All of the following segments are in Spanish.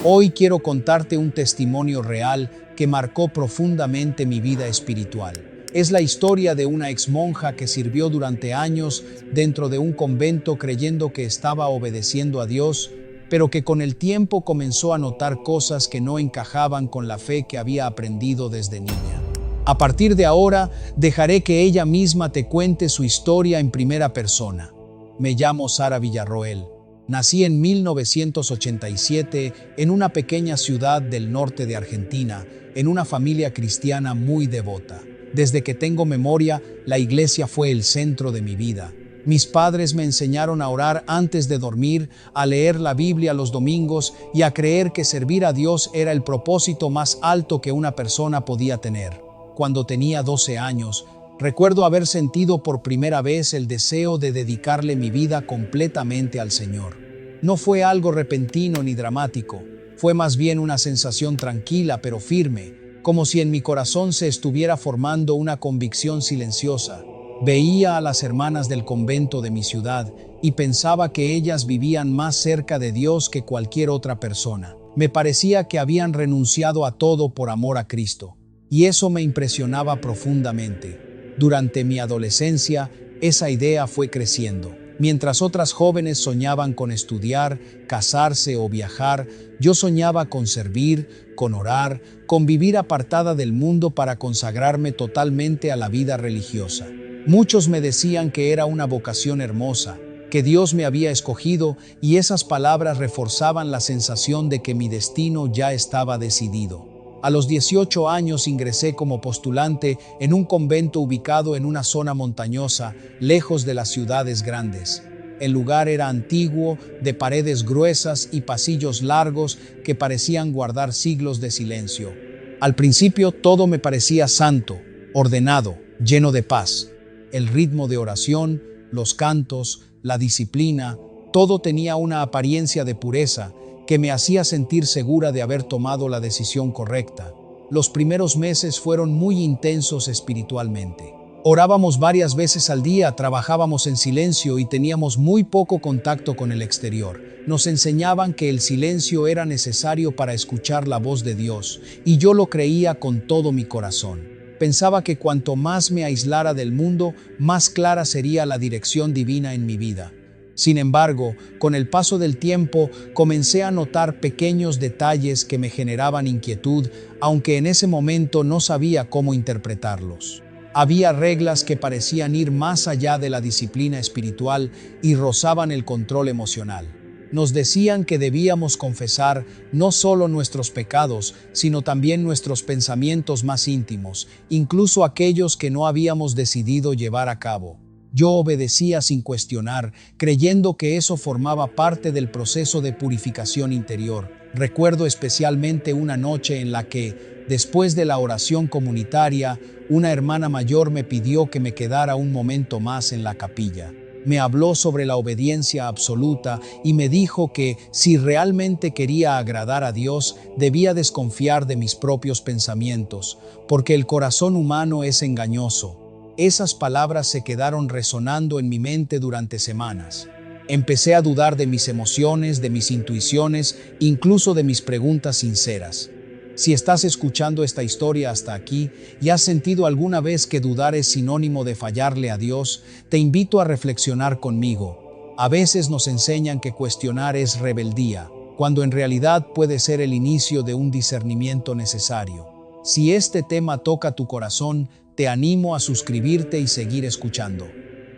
Hoy quiero contarte un testimonio real que marcó profundamente mi vida espiritual. Es la historia de una exmonja que sirvió durante años dentro de un convento creyendo que estaba obedeciendo a Dios, pero que con el tiempo comenzó a notar cosas que no encajaban con la fe que había aprendido desde niña. A partir de ahora, dejaré que ella misma te cuente su historia en primera persona. Me llamo Sara Villarroel. Nací en 1987 en una pequeña ciudad del norte de Argentina, en una familia cristiana muy devota. Desde que tengo memoria, la iglesia fue el centro de mi vida. Mis padres me enseñaron a orar antes de dormir, a leer la Biblia los domingos y a creer que servir a Dios era el propósito más alto que una persona podía tener. Cuando tenía 12 años, recuerdo haber sentido por primera vez el deseo de dedicarle mi vida completamente al Señor. No fue algo repentino ni dramático, fue más bien una sensación tranquila pero firme, como si en mi corazón se estuviera formando una convicción silenciosa. Veía a las hermanas del convento de mi ciudad y pensaba que ellas vivían más cerca de Dios que cualquier otra persona. Me parecía que habían renunciado a todo por amor a Cristo, y eso me impresionaba profundamente. Durante mi adolescencia, esa idea fue creciendo. Mientras otras jóvenes soñaban con estudiar, casarse o viajar, yo soñaba con servir, con orar, con vivir apartada del mundo para consagrarme totalmente a la vida religiosa. Muchos me decían que era una vocación hermosa, que Dios me había escogido, y esas palabras reforzaban la sensación de que mi destino ya estaba decidido. A los 18 años ingresé como postulante en un convento ubicado en una zona montañosa, lejos de las ciudades grandes. El lugar era antiguo, de paredes gruesas y pasillos largos que parecían guardar siglos de silencio. Al principio todo me parecía santo, ordenado, lleno de paz. El ritmo de oración, los cantos, la disciplina, todo tenía una apariencia de pureza que me hacía sentir segura de haber tomado la decisión correcta. Los primeros meses fueron muy intensos espiritualmente. Orábamos varias veces al día, trabajábamos en silencio y teníamos muy poco contacto con el exterior. Nos enseñaban que el silencio era necesario para escuchar la voz de Dios, y yo lo creía con todo mi corazón. Pensaba que cuanto más me aislara del mundo, más clara sería la dirección divina en mi vida. Sin embargo, con el paso del tiempo, comencé a notar pequeños detalles que me generaban inquietud, aunque en ese momento no sabía cómo interpretarlos. Había reglas que parecían ir más allá de la disciplina espiritual y rozaban el control emocional. Nos decían que debíamos confesar no solo nuestros pecados, sino también nuestros pensamientos más íntimos, incluso aquellos que no habíamos decidido llevar a cabo. Yo obedecía sin cuestionar, creyendo que eso formaba parte del proceso de purificación interior. Recuerdo especialmente una noche en la que, después de la oración comunitaria, una hermana mayor me pidió que me quedara un momento más en la capilla. Me habló sobre la obediencia absoluta y me dijo que, si realmente quería agradar a Dios, debía desconfiar de mis propios pensamientos, porque el corazón humano es engañoso. Esas palabras se quedaron resonando en mi mente durante semanas. Empecé a dudar de mis emociones, de mis intuiciones, incluso de mis preguntas sinceras. Si estás escuchando esta historia hasta aquí y has sentido alguna vez que dudar es sinónimo de fallarle a Dios, te invito a reflexionar conmigo. A veces nos enseñan que cuestionar es rebeldía, cuando en realidad puede ser el inicio de un discernimiento necesario. Si este tema toca tu corazón, te animo a suscribirte y seguir escuchando,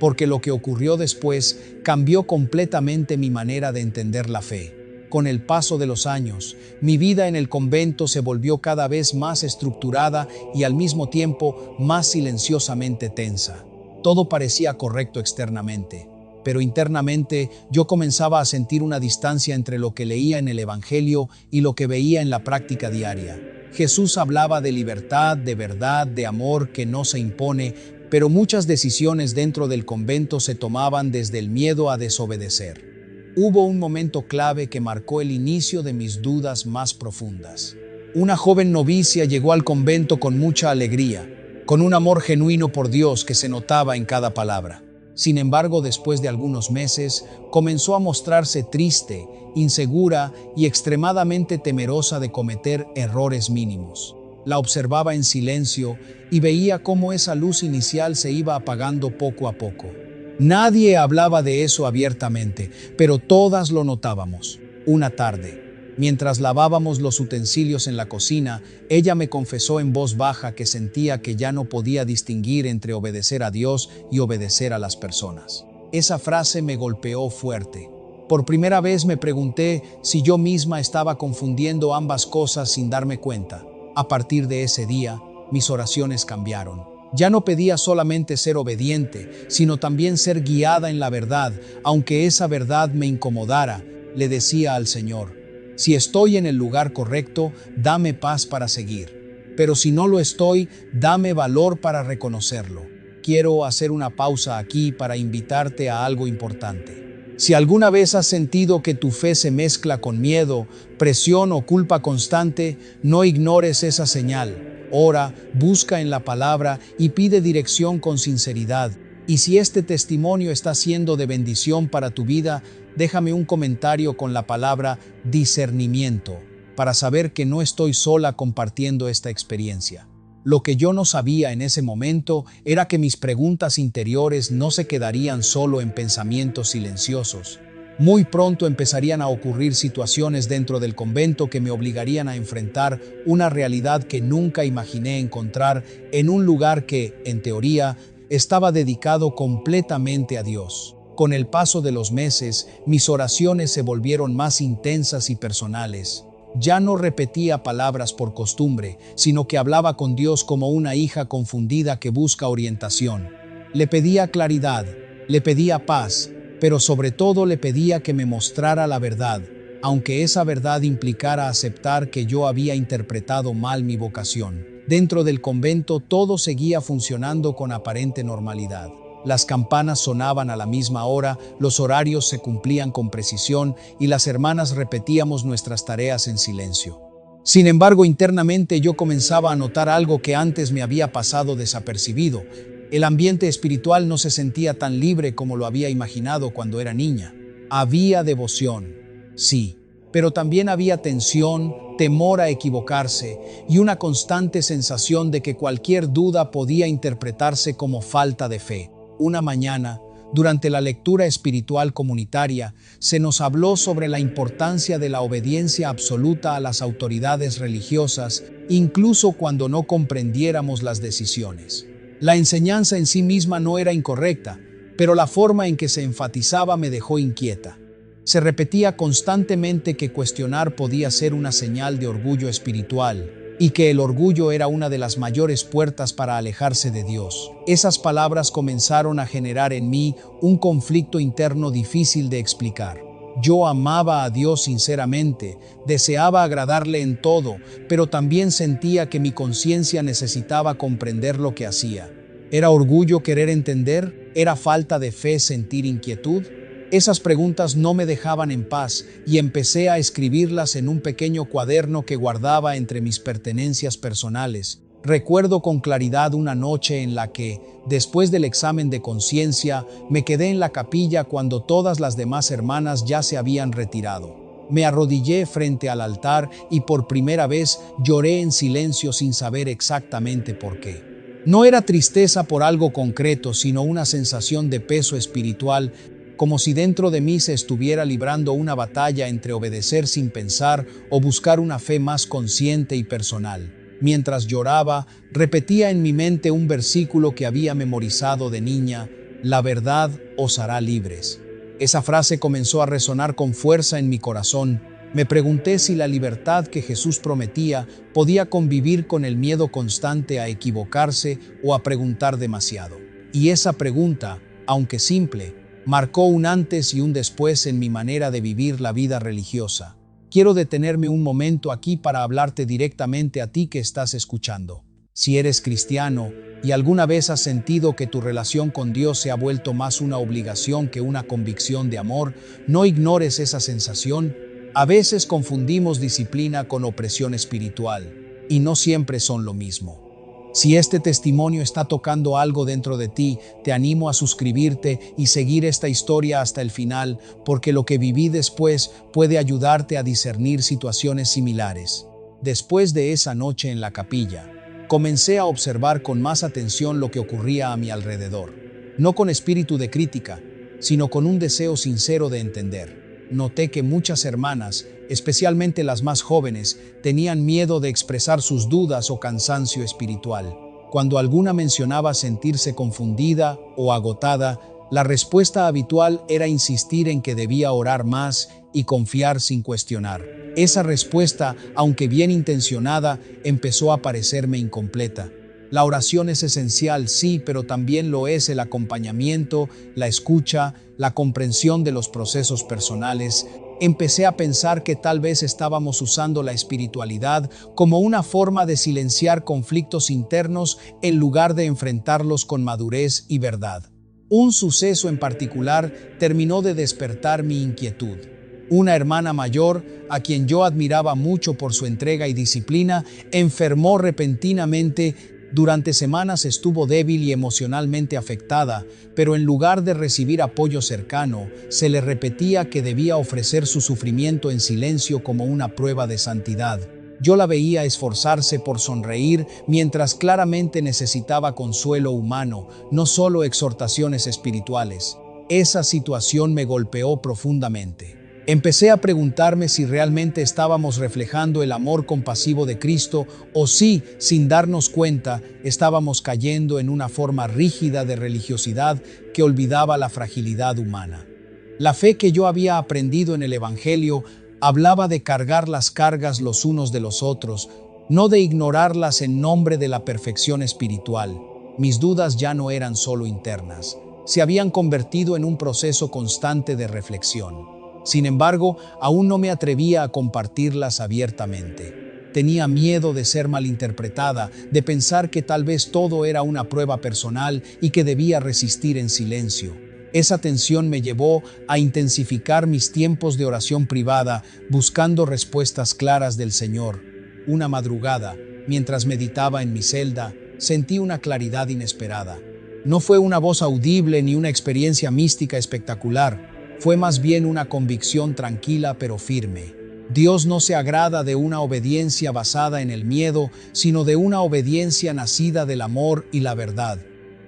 porque lo que ocurrió después cambió completamente mi manera de entender la fe. Con el paso de los años, mi vida en el convento se volvió cada vez más estructurada y al mismo tiempo más silenciosamente tensa. Todo parecía correcto externamente, pero internamente yo comenzaba a sentir una distancia entre lo que leía en el Evangelio y lo que veía en la práctica diaria. Jesús hablaba de libertad, de verdad, de amor que no se impone, pero muchas decisiones dentro del convento se tomaban desde el miedo a desobedecer. Hubo un momento clave que marcó el inicio de mis dudas más profundas. Una joven novicia llegó al convento con mucha alegría, con un amor genuino por Dios que se notaba en cada palabra. Sin embargo, después de algunos meses, comenzó a mostrarse triste, insegura y extremadamente temerosa de cometer errores mínimos. La observaba en silencio y veía cómo esa luz inicial se iba apagando poco a poco. Nadie hablaba de eso abiertamente, pero todas lo notábamos. Una tarde, mientras lavábamos los utensilios en la cocina, ella me confesó en voz baja que sentía que ya no podía distinguir entre obedecer a Dios y obedecer a las personas. Esa frase me golpeó fuerte. Por primera vez me pregunté si yo misma estaba confundiendo ambas cosas sin darme cuenta. A partir de ese día, mis oraciones cambiaron. Ya no pedía solamente ser obediente, sino también ser guiada en la verdad, aunque esa verdad me incomodara. Le decía al Señor: si estoy en el lugar correcto, dame paz para seguir. Pero si no lo estoy, dame valor para reconocerlo. Quiero hacer una pausa aquí para invitarte a algo importante. Si alguna vez has sentido que tu fe se mezcla con miedo, presión o culpa constante, no ignores esa señal. Ora, busca en la palabra y pide dirección con sinceridad. Y si este testimonio está siendo de bendición para tu vida, déjame un comentario con la palabra discernimiento, para saber que no estoy sola compartiendo esta experiencia. Lo que yo no sabía en ese momento era que mis preguntas interiores no se quedarían solo en pensamientos silenciosos. Muy pronto empezarían a ocurrir situaciones dentro del convento que me obligarían a enfrentar una realidad que nunca imaginé encontrar en un lugar que, en teoría, estaba dedicado completamente a Dios. Con el paso de los meses, mis oraciones se volvieron más intensas y personales. Ya no repetía palabras por costumbre, sino que hablaba con Dios como una hija confundida que busca orientación. Le pedía claridad, le pedía paz, pero sobre todo le pedía que me mostrara la verdad, aunque esa verdad implicara aceptar que yo había interpretado mal mi vocación. Dentro del convento todo seguía funcionando con aparente normalidad. Las campanas sonaban a la misma hora, los horarios se cumplían con precisión y las hermanas repetíamos nuestras tareas en silencio. Sin embargo, internamente yo comenzaba a notar algo que antes me había pasado desapercibido. El ambiente espiritual no se sentía tan libre como lo había imaginado cuando era niña. Había devoción, sí, pero también había tensión, temor a equivocarse y una constante sensación de que cualquier duda podía interpretarse como falta de fe. Una mañana, durante la lectura espiritual comunitaria, se nos habló sobre la importancia de la obediencia absoluta a las autoridades religiosas, incluso cuando no comprendiéramos las decisiones. La enseñanza en sí misma no era incorrecta, pero la forma en que se enfatizaba me dejó inquieta. Se repetía constantemente que cuestionar podía ser una señal de orgullo espiritual, y que el orgullo era una de las mayores puertas para alejarse de Dios. Esas palabras comenzaron a generar en mí un conflicto interno difícil de explicar. Yo amaba a Dios sinceramente, deseaba agradarle en todo, pero también sentía que mi conciencia necesitaba comprender lo que hacía. ¿Era orgullo querer entender? ¿Era falta de fe sentir inquietud? Esas preguntas no me dejaban en paz y empecé a escribirlas en un pequeño cuaderno que guardaba entre mis pertenencias personales. Recuerdo con claridad una noche en la que, después del examen de conciencia, me quedé en la capilla cuando todas las demás hermanas ya se habían retirado. Me arrodillé frente al altar y por primera vez lloré en silencio sin saber exactamente por qué. No era tristeza por algo concreto, sino una sensación de peso espiritual, como si dentro de mí se estuviera librando una batalla entre obedecer sin pensar o buscar una fe más consciente y personal. Mientras lloraba, repetía en mi mente un versículo que había memorizado de niña: la verdad os hará libres. Esa frase comenzó a resonar con fuerza en mi corazón. Me pregunté si la libertad que Jesús prometía podía convivir con el miedo constante a equivocarse o a preguntar demasiado. Y esa pregunta, aunque simple, marcó un antes y un después en mi manera de vivir la vida religiosa. Quiero detenerme un momento aquí para hablarte directamente a ti que estás escuchando. Si eres cristiano y alguna vez has sentido que tu relación con Dios se ha vuelto más una obligación que una convicción de amor, no ignores esa sensación. A veces confundimos disciplina con opresión espiritual, y no siempre son lo mismo. Si este testimonio está tocando algo dentro de ti, te animo a suscribirte y seguir esta historia hasta el final, porque lo que viví después puede ayudarte a discernir situaciones similares. Después de esa noche en la capilla, comencé a observar con más atención lo que ocurría a mi alrededor, no con espíritu de crítica, sino con un deseo sincero de entender. Noté que muchas hermanas, especialmente las más jóvenes, tenían miedo de expresar sus dudas o cansancio espiritual. Cuando alguna mencionaba sentirse confundida o agotada, la respuesta habitual era insistir en que debía orar más y confiar sin cuestionar. Esa respuesta, aunque bien intencionada, empezó a parecerme incompleta. La oración es esencial, sí, pero también lo es el acompañamiento, la escucha, la comprensión de los procesos personales. Empecé a pensar que tal vez estábamos usando la espiritualidad como una forma de silenciar conflictos internos en lugar de enfrentarlos con madurez y verdad. Un suceso en particular terminó de despertar mi inquietud. Una hermana mayor, a quien yo admiraba mucho por su entrega y disciplina, enfermó repentinamente. Durante semanas estuvo débil y emocionalmente afectada, pero en lugar de recibir apoyo cercano, se le repetía que debía ofrecer su sufrimiento en silencio como una prueba de santidad. Yo la veía esforzarse por sonreír mientras claramente necesitaba consuelo humano, no solo exhortaciones espirituales. Esa situación me golpeó profundamente. Empecé a preguntarme si realmente estábamos reflejando el amor compasivo de Cristo o si, sin darnos cuenta, estábamos cayendo en una forma rígida de religiosidad que olvidaba la fragilidad humana. La fe que yo había aprendido en el Evangelio hablaba de cargar las cargas los unos de los otros, no de ignorarlas en nombre de la perfección espiritual. Mis dudas ya no eran solo internas, se habían convertido en un proceso constante de reflexión. Sin embargo, aún no me atrevía a compartirlas abiertamente. Tenía miedo de ser malinterpretada, de pensar que tal vez todo era una prueba personal y que debía resistir en silencio. Esa tensión me llevó a intensificar mis tiempos de oración privada, buscando respuestas claras del Señor. Una madrugada, mientras meditaba en mi celda, sentí una claridad inesperada. No fue una voz audible ni una experiencia mística espectacular. Fue más bien una convicción tranquila pero firme. Dios no se agrada de una obediencia basada en el miedo, sino de una obediencia nacida del amor y la verdad.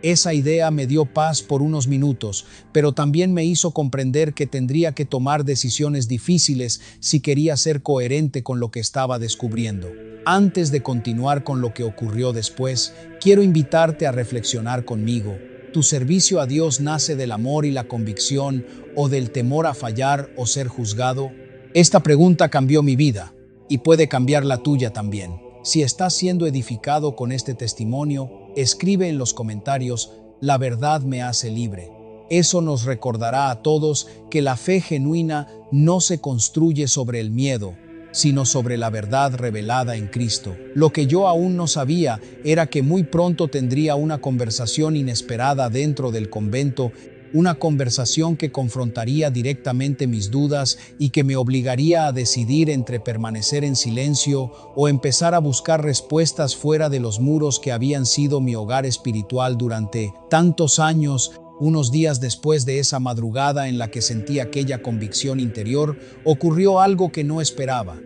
Esa idea me dio paz por unos minutos, pero también me hizo comprender que tendría que tomar decisiones difíciles si quería ser coherente con lo que estaba descubriendo. Antes de continuar con lo que ocurrió después, quiero invitarte a reflexionar conmigo. ¿Tu servicio a Dios nace del amor y la convicción o del temor a fallar o ser juzgado? Esta pregunta cambió mi vida y puede cambiar la tuya también. Si estás siendo edificado con este testimonio, escribe en los comentarios: "La verdad me hace libre". Eso nos recordará a todos que la fe genuina no se construye sobre el miedo, sino sobre la verdad revelada en Cristo. Lo que yo aún no sabía era que muy pronto tendría una conversación inesperada dentro del convento, una conversación que confrontaría directamente mis dudas y que me obligaría a decidir entre permanecer en silencio o empezar a buscar respuestas fuera de los muros que habían sido mi hogar espiritual durante tantos años. Unos días después de esa madrugada en la que sentí aquella convicción interior, ocurrió algo que no esperaba.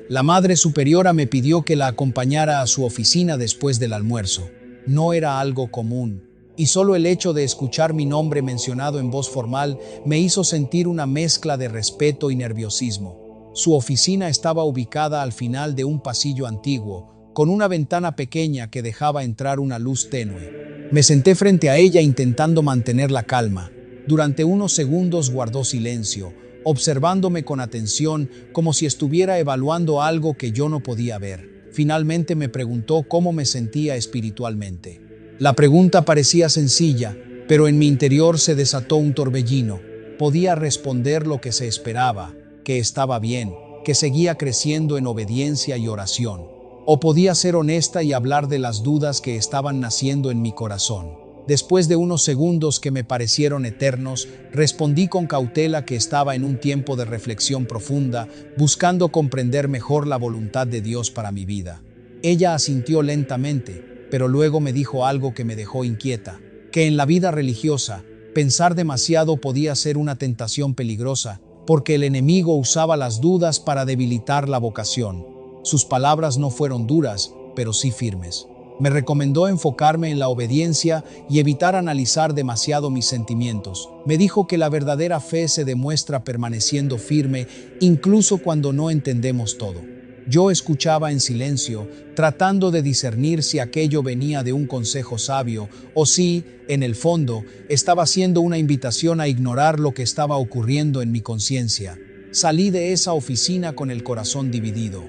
La Madre Superiora me pidió que la acompañara a su oficina después del almuerzo. No era algo común, y solo el hecho de escuchar mi nombre mencionado en voz formal me hizo sentir una mezcla de respeto y nerviosismo. Su oficina estaba ubicada al final de un pasillo antiguo, con una ventana pequeña que dejaba entrar una luz tenue. Me senté frente a ella intentando mantener la calma. Durante unos segundos guardó silencio, observándome con atención como si estuviera evaluando algo que yo no podía ver. Finalmente me preguntó cómo me sentía espiritualmente. La pregunta parecía sencilla, pero en mi interior se desató un torbellino. Podía responder lo que se esperaba, que estaba bien, que seguía creciendo en obediencia y oración. O podía ser honesta y hablar de las dudas que estaban naciendo en mi corazón. Después de unos segundos que me parecieron eternos, respondí con cautela que estaba en un tiempo de reflexión profunda, buscando comprender mejor la voluntad de Dios para mi vida. Ella asintió lentamente, pero luego me dijo algo que me dejó inquieta, que en la vida religiosa, pensar demasiado podía ser una tentación peligrosa, porque el enemigo usaba las dudas para debilitar la vocación. Sus palabras no fueron duras, pero sí firmes. Me recomendó enfocarme en la obediencia y evitar analizar demasiado mis sentimientos. Me dijo que la verdadera fe se demuestra permaneciendo firme, incluso cuando no entendemos todo. Yo escuchaba en silencio, tratando de discernir si aquello venía de un consejo sabio o si, en el fondo, estaba siendo una invitación a ignorar lo que estaba ocurriendo en mi conciencia. Salí de esa oficina con el corazón dividido.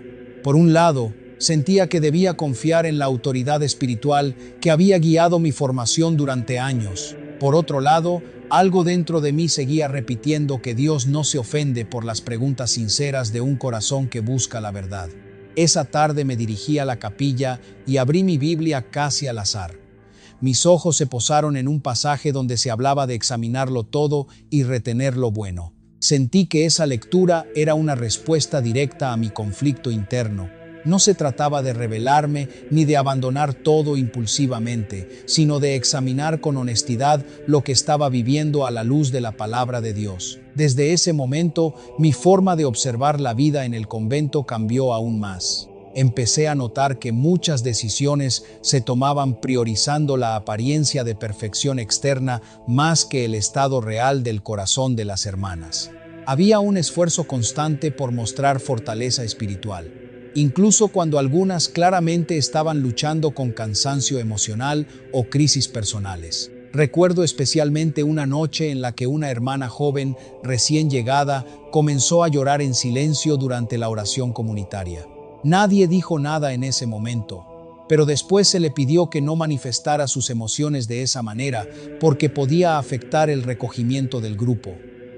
Por un lado, sentía que debía confiar en la autoridad espiritual que había guiado mi formación durante años. Por otro lado, algo dentro de mí seguía repitiendo que Dios no se ofende por las preguntas sinceras de un corazón que busca la verdad. Esa tarde me dirigí a la capilla y abrí mi Biblia casi al azar. Mis ojos se posaron en un pasaje donde se hablaba de examinarlo todo y retener lo bueno. Sentí que esa lectura era una respuesta directa a mi conflicto interno. No se trataba de rebelarme ni de abandonar todo impulsivamente, sino de examinar con honestidad lo que estaba viviendo a la luz de la palabra de Dios. Desde ese momento, mi forma de observar la vida en el convento cambió aún más. Empecé a notar que muchas decisiones se tomaban priorizando la apariencia de perfección externa más que el estado real del corazón de las hermanas. Había un esfuerzo constante por mostrar fortaleza espiritual, incluso cuando algunas claramente estaban luchando con cansancio emocional o crisis personales. Recuerdo especialmente una noche en la que una hermana joven, recién llegada, comenzó a llorar en silencio durante la oración comunitaria. Nadie dijo nada en ese momento, pero después se le pidió que no manifestara sus emociones de esa manera porque podía afectar el recogimiento del grupo.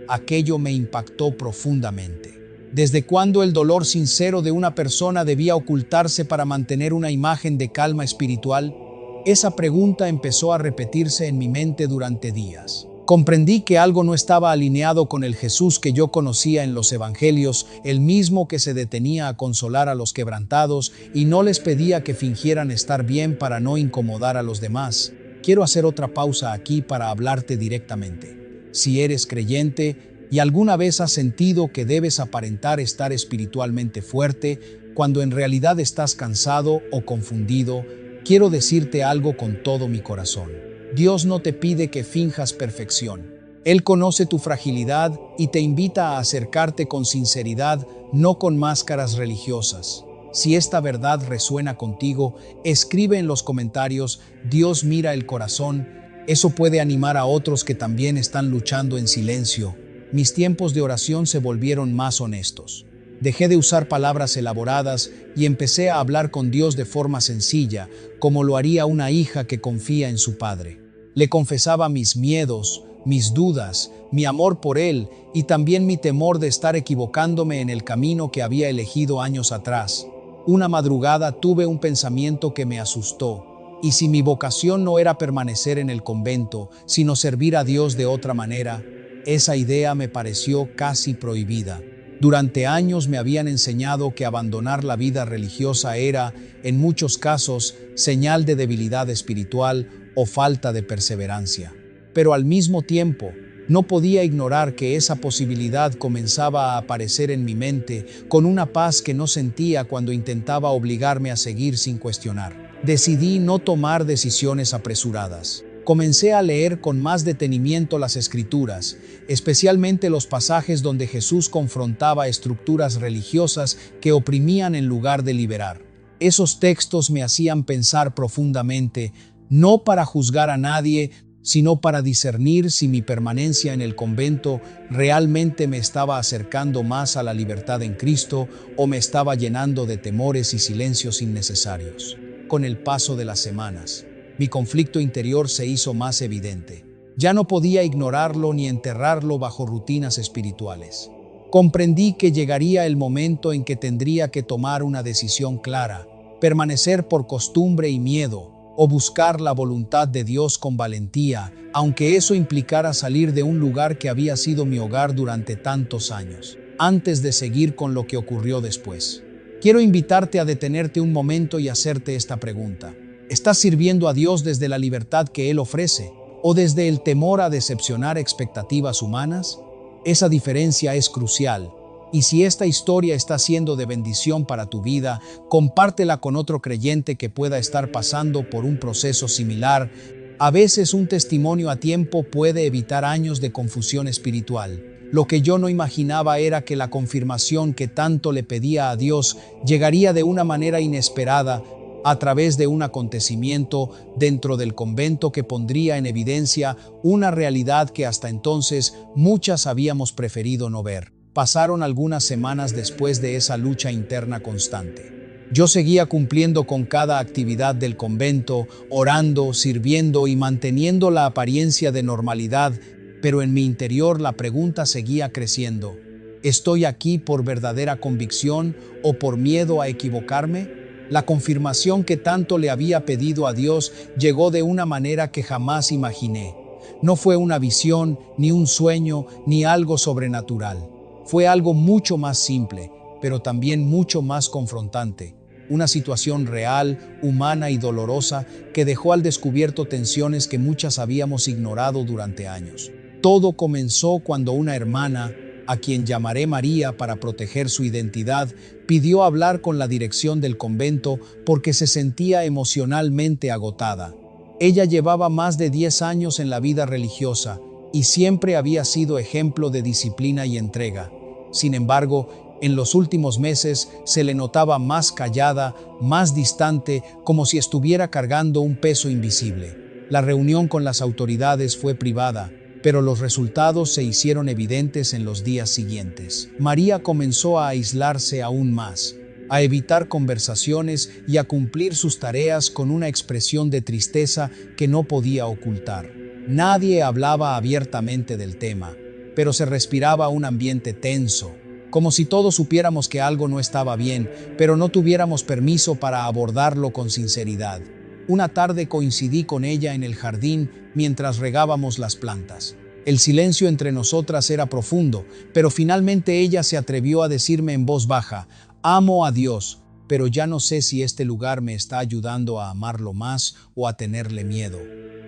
Aquello me impactó profundamente. ¿Desde cuándo el dolor sincero de una persona debía ocultarse para mantener una imagen de calma espiritual? Esa pregunta empezó a repetirse en mi mente durante días. Comprendí que algo no estaba alineado con el Jesús que yo conocía en los evangelios, el mismo que se detenía a consolar a los quebrantados y no les pedía que fingieran estar bien para no incomodar a los demás. Quiero hacer otra pausa aquí para hablarte directamente. Si eres creyente y alguna vez has sentido que debes aparentar estar espiritualmente fuerte, cuando en realidad estás cansado o confundido, quiero decirte algo con todo mi corazón. Dios no te pide que finjas perfección. Él conoce tu fragilidad y te invita a acercarte con sinceridad, no con máscaras religiosas. Si esta verdad resuena contigo, escribe en los comentarios: Dios mira el corazón. Eso puede animar a otros que también están luchando en silencio. Mis tiempos de oración se volvieron más honestos. Dejé de usar palabras elaboradas y empecé a hablar con Dios de forma sencilla, como lo haría una hija que confía en su padre. Le confesaba mis miedos, mis dudas, mi amor por Él y también mi temor de estar equivocándome en el camino que había elegido años atrás. Una madrugada tuve un pensamiento que me asustó. ¿Y si mi vocación no era permanecer en el convento, sino servir a Dios de otra manera? Esa idea me pareció casi prohibida. Durante años me habían enseñado que abandonar la vida religiosa era, en muchos casos, señal de debilidad espiritual o falta de perseverancia. Pero al mismo tiempo, no podía ignorar que esa posibilidad comenzaba a aparecer en mi mente con una paz que no sentía cuando intentaba obligarme a seguir sin cuestionar. Decidí no tomar decisiones apresuradas. Comencé a leer con más detenimiento las Escrituras, especialmente los pasajes donde Jesús confrontaba estructuras religiosas que oprimían en lugar de liberar. Esos textos me hacían pensar profundamente, no para juzgar a nadie, sino para discernir si mi permanencia en el convento realmente me estaba acercando más a la libertad en Cristo o me estaba llenando de temores y silencios innecesarios. Con el paso de las semanas, mi conflicto interior se hizo más evidente. Ya no podía ignorarlo ni enterrarlo bajo rutinas espirituales. Comprendí que llegaría el momento en que tendría que tomar una decisión clara, permanecer por costumbre y miedo, o buscar la voluntad de Dios con valentía, aunque eso implicara salir de un lugar que había sido mi hogar durante tantos años. Antes de seguir con lo que ocurrió después, quiero invitarte a detenerte un momento y hacerte esta pregunta. ¿Estás sirviendo a Dios desde la libertad que Él ofrece o desde el temor a decepcionar expectativas humanas? Esa diferencia es crucial. Y si esta historia está siendo de bendición para tu vida, compártela con otro creyente que pueda estar pasando por un proceso similar. A veces un testimonio a tiempo puede evitar años de confusión espiritual. Lo que yo no imaginaba era que la confirmación que tanto le pedía a Dios llegaría de una manera inesperada a través de un acontecimiento dentro del convento que pondría en evidencia una realidad que hasta entonces muchas habíamos preferido no ver. Pasaron algunas semanas después de esa lucha interna constante. Yo seguía cumpliendo con cada actividad del convento, orando, sirviendo y manteniendo la apariencia de normalidad, pero en mi interior la pregunta seguía creciendo. ¿Estoy aquí por verdadera convicción o por miedo a equivocarme? La confirmación que tanto le había pedido a Dios llegó de una manera que jamás imaginé. No fue una visión, ni un sueño, ni algo sobrenatural. Fue algo mucho más simple, pero también mucho más confrontante. Una situación real, humana y dolorosa que dejó al descubierto tensiones que muchas habíamos ignorado durante años. Todo comenzó cuando una hermana, a quien llamaré María para proteger su identidad, pidió hablar con la dirección del convento porque se sentía emocionalmente agotada. Ella llevaba más de 10 años en la vida religiosa y siempre había sido ejemplo de disciplina y entrega. Sin embargo, en los últimos meses se le notaba más callada, más distante, como si estuviera cargando un peso invisible. La reunión con las autoridades fue privada, pero los resultados se hicieron evidentes en los días siguientes. María comenzó a aislarse aún más, a evitar conversaciones y a cumplir sus tareas con una expresión de tristeza que no podía ocultar. Nadie hablaba abiertamente del tema, pero se respiraba un ambiente tenso, como si todos supiéramos que algo no estaba bien, pero no tuviéramos permiso para abordarlo con sinceridad. Una tarde coincidí con ella en el jardín mientras regábamos las plantas. El silencio entre nosotras era profundo, pero finalmente ella se atrevió a decirme en voz baja: «Amo a Dios, pero ya no sé si este lugar me está ayudando a amarlo más o a tenerle miedo».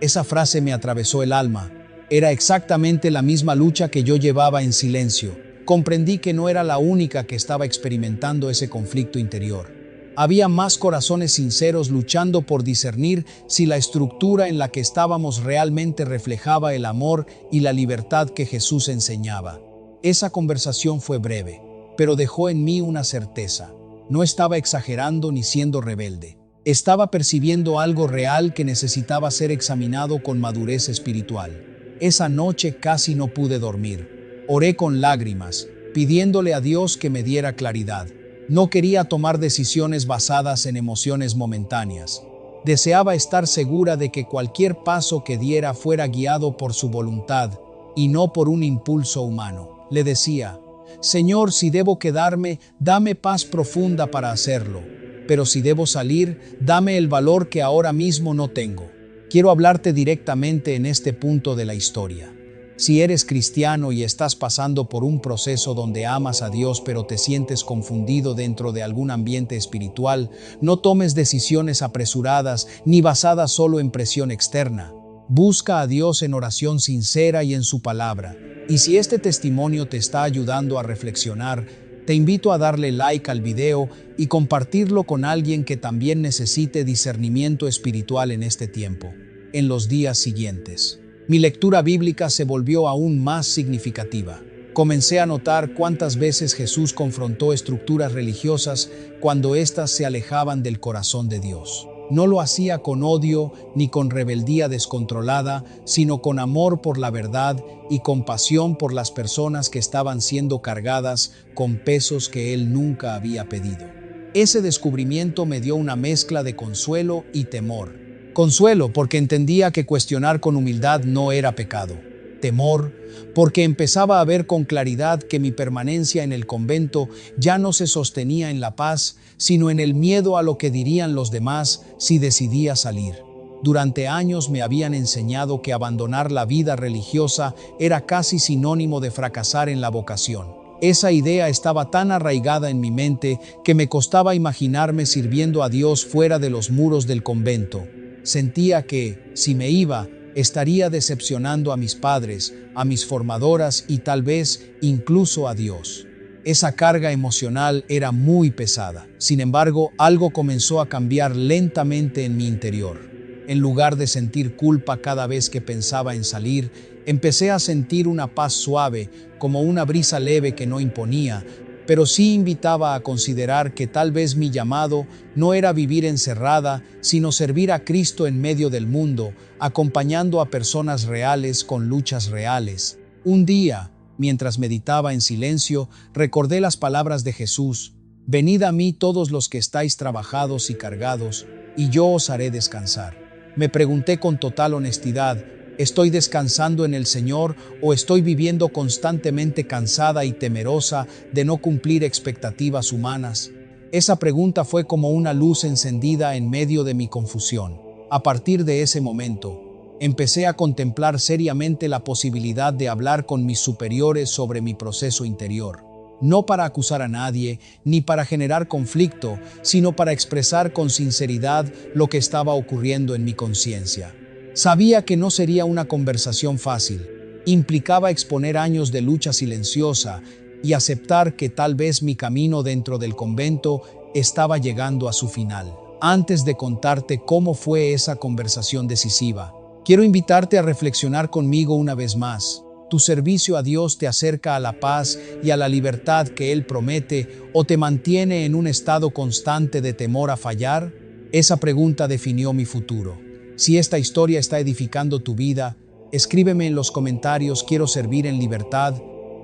Esa frase me atravesó el alma. Era exactamente la misma lucha que yo llevaba en silencio. Comprendí que no era la única que estaba experimentando ese conflicto interior. Había más corazones sinceros luchando por discernir si la estructura en la que estábamos realmente reflejaba el amor y la libertad que Jesús enseñaba. Esa conversación fue breve, pero dejó en mí una certeza. No estaba exagerando ni siendo rebelde. Estaba percibiendo algo real que necesitaba ser examinado con madurez espiritual. Esa noche casi no pude dormir. Oré con lágrimas, pidiéndole a Dios que me diera claridad. No quería tomar decisiones basadas en emociones momentáneas. Deseaba estar segura de que cualquier paso que diera fuera guiado por su voluntad y no por un impulso humano. Le decía: «Señor, si debo quedarme, dame paz profunda para hacerlo. Pero si debo salir, dame el valor que ahora mismo no tengo». Quiero hablarte directamente en este punto de la historia. Si eres cristiano y estás pasando por un proceso donde amas a Dios pero te sientes confundido dentro de algún ambiente espiritual, no tomes decisiones apresuradas ni basadas solo en presión externa. Busca a Dios en oración sincera y en su palabra. Y si este testimonio te está ayudando a reflexionar, te invito a darle like al video y compartirlo con alguien que también necesite discernimiento espiritual en este tiempo. En los días siguientes, mi lectura bíblica se volvió aún más significativa. Comencé a notar cuántas veces Jesús confrontó estructuras religiosas cuando éstas se alejaban del corazón de Dios. No lo hacía con odio ni con rebeldía descontrolada, sino con amor por la verdad y compasión por las personas que estaban siendo cargadas con pesos que Él nunca había pedido. Ese descubrimiento me dio una mezcla de consuelo y temor. Consuelo porque entendía que cuestionar con humildad no era pecado. Temor porque empezaba a ver con claridad que mi permanencia en el convento ya no se sostenía en la paz, sino en el miedo a lo que dirían los demás si decidía salir. Durante años me habían enseñado que abandonar la vida religiosa era casi sinónimo de fracasar en la vocación. Esa idea estaba tan arraigada en mi mente que me costaba imaginarme sirviendo a Dios fuera de los muros del convento. Sentía que, si me iba, estaría decepcionando a mis padres, a mis formadoras y tal vez incluso a Dios. Esa carga emocional era muy pesada. Sin embargo, algo comenzó a cambiar lentamente en mi interior. En lugar de sentir culpa cada vez que pensaba en salir, empecé a sentir una paz suave, como una brisa leve que no imponía, pero sí invitaba a considerar que tal vez mi llamado no era vivir encerrada, sino servir a Cristo en medio del mundo, acompañando a personas reales con luchas reales. Un día, mientras meditaba en silencio, recordé las palabras de Jesús: «Venid a mí todos los que estáis trabajados y cargados, y yo os haré descansar». Me pregunté con total honestidad: ¿estoy descansando en el Señor o estoy viviendo constantemente cansada y temerosa de no cumplir expectativas humanas? Esa pregunta fue como una luz encendida en medio de mi confusión. A partir de ese momento, empecé a contemplar seriamente la posibilidad de hablar con mis superiores sobre mi proceso interior. No para acusar a nadie, ni para generar conflicto, sino para expresar con sinceridad lo que estaba ocurriendo en mi conciencia. Sabía que no sería una conversación fácil. Implicaba exponer años de lucha silenciosa y aceptar que tal vez mi camino dentro del convento estaba llegando a su final. Antes de contarte cómo fue esa conversación decisiva, quiero invitarte a reflexionar conmigo una vez más. ¿Tu servicio a Dios te acerca a la paz y a la libertad que Él promete o te mantiene en un estado constante de temor a fallar? Esa pregunta definió mi futuro. Si esta historia está edificando tu vida, escríbeme en los comentarios: quiero servir en libertad.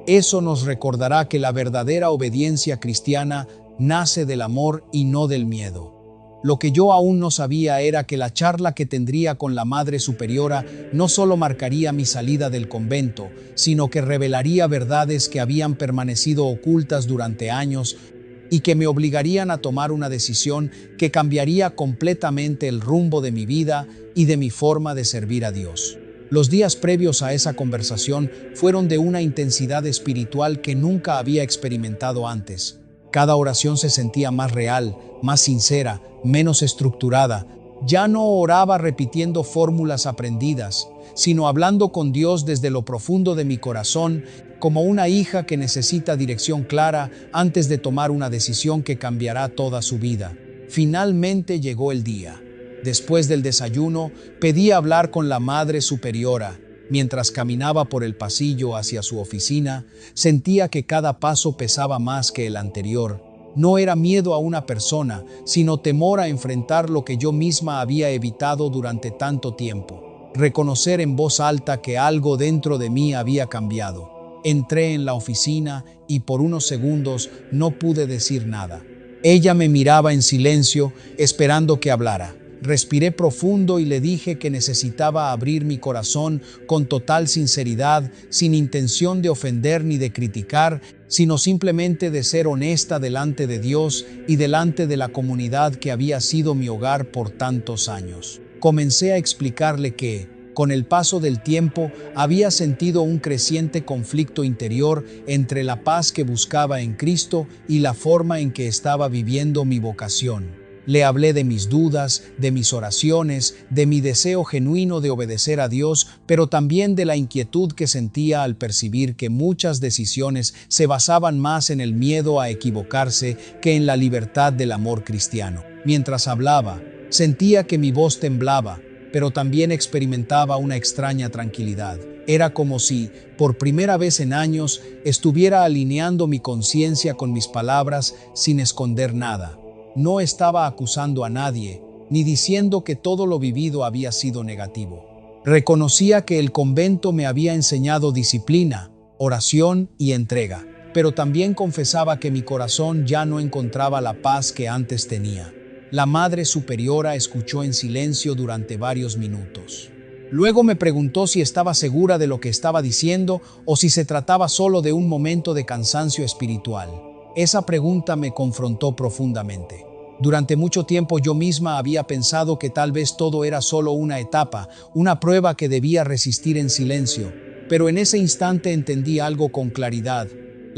Eso nos recordará que la verdadera obediencia cristiana nace del amor y no del miedo. Lo que yo aún no sabía era que la charla que tendría con la Madre Superiora no solo marcaría mi salida del convento, sino que revelaría verdades que habían permanecido ocultas durante años y que me obligarían a tomar una decisión que cambiaría completamente el rumbo de mi vida y de mi forma de servir a Dios. Los días previos a esa conversación fueron de una intensidad espiritual que nunca había experimentado antes. Cada oración se sentía más real, más sincera, menos estructurada. Ya no oraba repitiendo fórmulas aprendidas, sino hablando con Dios desde lo profundo de mi corazón, como una hija que necesita dirección clara antes de tomar una decisión que cambiará toda su vida. Finalmente llegó el día. Después del desayuno, pedí hablar con la Madre Superiora. Mientras caminaba por el pasillo hacia su oficina, sentía que cada paso pesaba más que el anterior. No era miedo a una persona, sino temor a enfrentar lo que yo misma había evitado durante tanto tiempo. Reconocer en voz alta que algo dentro de mí había cambiado. Entré en la oficina y por unos segundos no pude decir nada. Ella me miraba en silencio, esperando que hablara. Respiré profundo y le dije que necesitaba abrir mi corazón con total sinceridad, sin intención de ofender ni de criticar, sino simplemente de ser honesta delante de Dios y delante de la comunidad que había sido mi hogar por tantos años. Comencé a explicarle que, con el paso del tiempo, había sentido un creciente conflicto interior entre la paz que buscaba en Cristo y la forma en que estaba viviendo mi vocación. Le hablé de mis dudas, de mis oraciones, de mi deseo genuino de obedecer a Dios, pero también de la inquietud que sentía al percibir que muchas decisiones se basaban más en el miedo a equivocarse que en la libertad del amor cristiano. Mientras hablaba, sentía que mi voz temblaba, pero también experimentaba una extraña tranquilidad. Era como si, por primera vez en años, estuviera alineando mi conciencia con mis palabras sin esconder nada. No estaba acusando a nadie, ni diciendo que todo lo vivido había sido negativo. Reconocía que el convento me había enseñado disciplina, oración y entrega, pero también confesaba que mi corazón ya no encontraba la paz que antes tenía. La Madre Superiora escuchó en silencio durante varios minutos. Luego me preguntó si estaba segura de lo que estaba diciendo o si se trataba solo de un momento de cansancio espiritual. Esa pregunta me confrontó profundamente. Durante mucho tiempo yo misma había pensado que tal vez todo era solo una etapa, una prueba que debía resistir en silencio. Pero en ese instante entendí algo con claridad.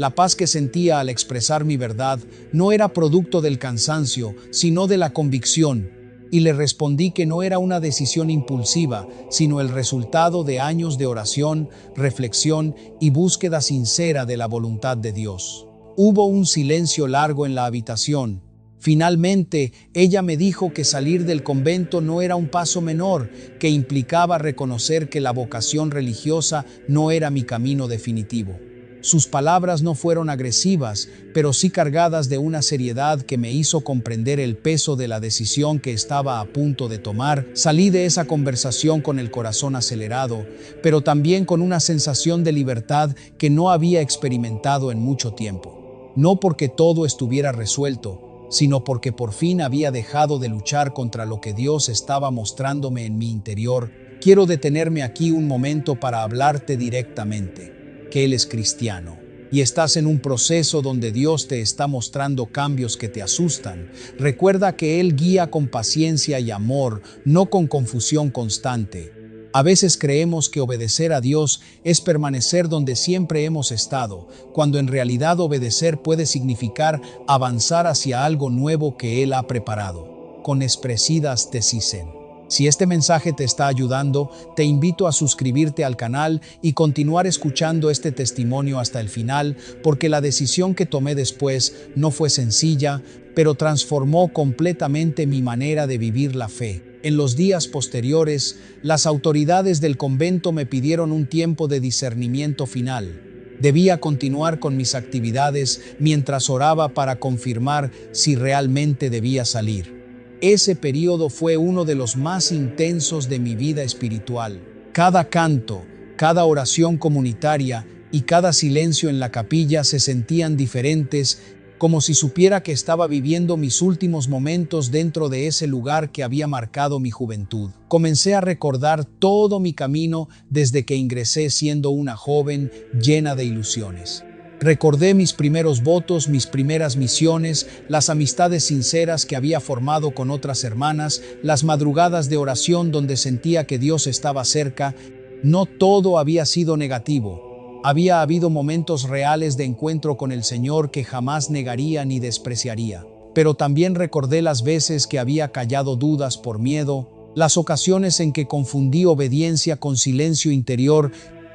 La paz que sentía al expresar mi verdad no era producto del cansancio, sino de la convicción, y le respondí que no era una decisión impulsiva, sino el resultado de años de oración, reflexión y búsqueda sincera de la voluntad de Dios. Hubo un silencio largo en la habitación. Finalmente, ella me dijo que salir del convento no era un paso menor, que implicaba reconocer que la vocación religiosa no era mi camino definitivo. Sus palabras no fueron agresivas, pero sí cargadas de una seriedad que me hizo comprender el peso de la decisión que estaba a punto de tomar. Salí de esa conversación con el corazón acelerado, pero también con una sensación de libertad que no había experimentado en mucho tiempo. No porque todo estuviera resuelto, sino porque por fin había dejado de luchar contra lo que Dios estaba mostrándome en mi interior. Quiero detenerme aquí un momento para hablarte directamente. Que Él es cristiano y estás en un proceso donde Dios te está mostrando cambios que te asustan. Recuerda que Él guía con paciencia y amor, no con confusión constante. A veces creemos que obedecer a Dios es permanecer donde siempre hemos estado, cuando en realidad obedecer puede significar avanzar hacia algo nuevo que Él ha preparado. Con expresidas te dicen. Si este mensaje te está ayudando, te invito a suscribirte al canal y continuar escuchando este testimonio hasta el final, porque la decisión que tomé después no fue sencilla, pero transformó completamente mi manera de vivir la fe. En los días posteriores, las autoridades del convento me pidieron un tiempo de discernimiento final. Debía continuar con mis actividades mientras oraba para confirmar si realmente debía salir. Ese periodo fue uno de los más intensos de mi vida espiritual. Cada canto, cada oración comunitaria y cada silencio en la capilla se sentían diferentes, como si supiera que estaba viviendo mis últimos momentos dentro de ese lugar que había marcado mi juventud. Comencé a recordar todo mi camino desde que ingresé siendo una joven llena de ilusiones. Recordé mis primeros votos, mis primeras misiones, las amistades sinceras que había formado con otras hermanas, las madrugadas de oración donde sentía que Dios estaba cerca. No todo había sido negativo. Había habido momentos reales de encuentro con el Señor que jamás negaría ni despreciaría. Pero también recordé las veces que había callado dudas por miedo, las ocasiones en que confundí obediencia con silencio interior,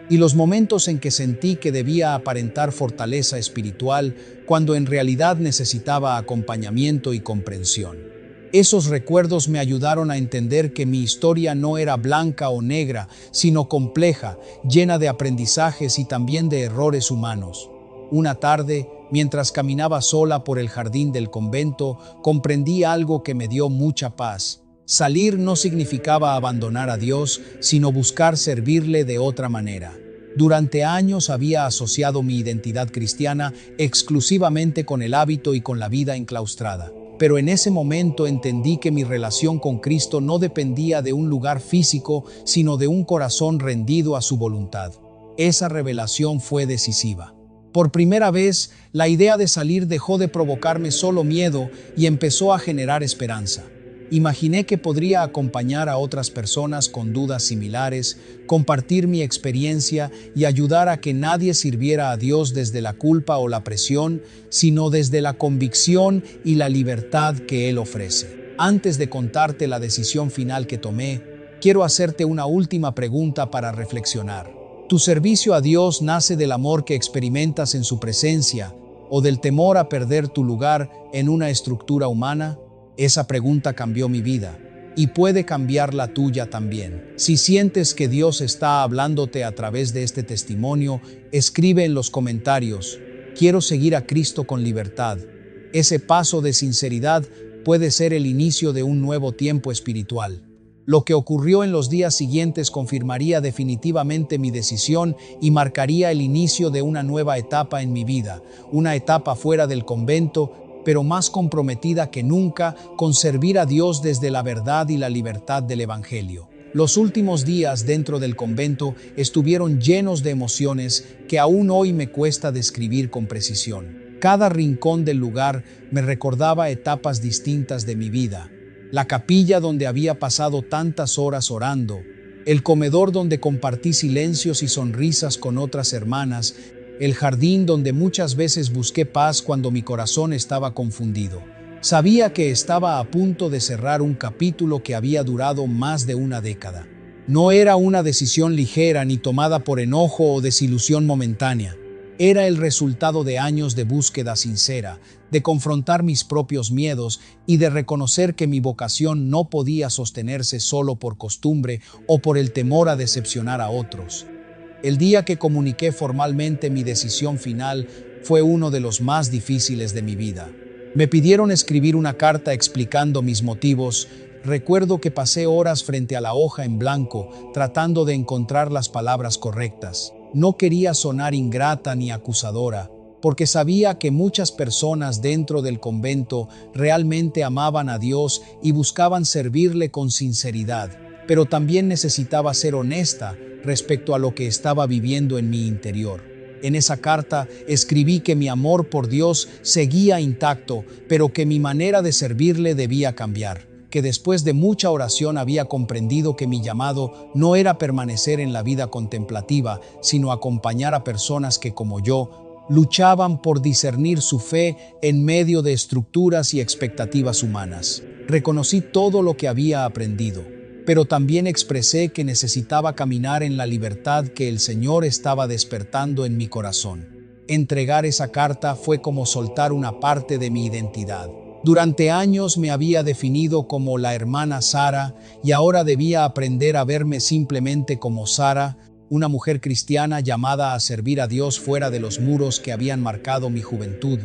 y los momentos en que sentí que debía aparentar fortaleza espiritual cuando en realidad necesitaba acompañamiento y comprensión. Esos recuerdos me ayudaron a entender que mi historia no era blanca o negra, sino compleja, llena de aprendizajes y también de errores humanos. Una tarde, mientras caminaba sola por el jardín del convento, comprendí algo que me dio mucha paz. Salir no significaba abandonar a Dios, sino buscar servirle de otra manera. Durante años había asociado mi identidad cristiana exclusivamente con el hábito y con la vida enclaustrada. Pero en ese momento entendí que mi relación con Cristo no dependía de un lugar físico, sino de un corazón rendido a su voluntad. Esa revelación fue decisiva. Por primera vez, la idea de salir dejó de provocarme solo miedo y empezó a generar esperanza. Imaginé que podría acompañar a otras personas con dudas similares, compartir mi experiencia y ayudar a que nadie sirviera a Dios desde la culpa o la presión, sino desde la convicción y la libertad que Él ofrece. Antes de contarte la decisión final que tomé, quiero hacerte una última pregunta para reflexionar. ¿Tu servicio a Dios nace del amor que experimentas en su presencia o del temor a perder tu lugar en una estructura humana? Esa pregunta cambió mi vida y puede cambiar la tuya también. Si sientes que Dios está hablándote a través de este testimonio, escribe en los comentarios: quiero seguir a Cristo con libertad. Ese paso de sinceridad puede ser el inicio de un nuevo tiempo espiritual. Lo que ocurrió en los días siguientes confirmaría definitivamente mi decisión y marcaría el inicio de una nueva etapa en mi vida, una etapa fuera del convento, pero más comprometida que nunca con servir a Dios desde la verdad y la libertad del Evangelio. Los últimos días dentro del convento estuvieron llenos de emociones que aún hoy me cuesta describir con precisión. Cada rincón del lugar me recordaba etapas distintas de mi vida. La capilla donde había pasado tantas horas orando, el comedor donde compartí silencios y sonrisas con otras hermanas, el jardín donde muchas veces busqué paz cuando mi corazón estaba confundido. Sabía que estaba a punto de cerrar un capítulo que había durado más de una década. No era una decisión ligera ni tomada por enojo o desilusión momentánea. Era el resultado de años de búsqueda sincera, de confrontar mis propios miedos y de reconocer que mi vocación no podía sostenerse solo por costumbre o por el temor a decepcionar a otros. El día que comuniqué formalmente mi decisión final fue uno de los más difíciles de mi vida. Me pidieron escribir una carta explicando mis motivos. Recuerdo que pasé horas frente a la hoja en blanco tratando de encontrar las palabras correctas. No quería sonar ingrata ni acusadora, porque sabía que muchas personas dentro del convento realmente amaban a Dios y buscaban servirle con sinceridad, pero también necesitaba ser honesta respecto a lo que estaba viviendo en mi interior. En esa carta escribí que mi amor por Dios seguía intacto, pero que mi manera de servirle debía cambiar, que después de mucha oración había comprendido que mi llamado no era permanecer en la vida contemplativa, sino acompañar a personas que, como yo, luchaban por discernir su fe en medio de estructuras y expectativas humanas. Reconocí todo lo que había aprendido, pero también expresé que necesitaba caminar en la libertad que el Señor estaba despertando en mi corazón. Entregar esa carta fue como soltar una parte de mi identidad. Durante años me había definido como la hermana Sara y ahora debía aprender a verme simplemente como Sara, una mujer cristiana llamada a servir a Dios fuera de los muros que habían marcado mi juventud.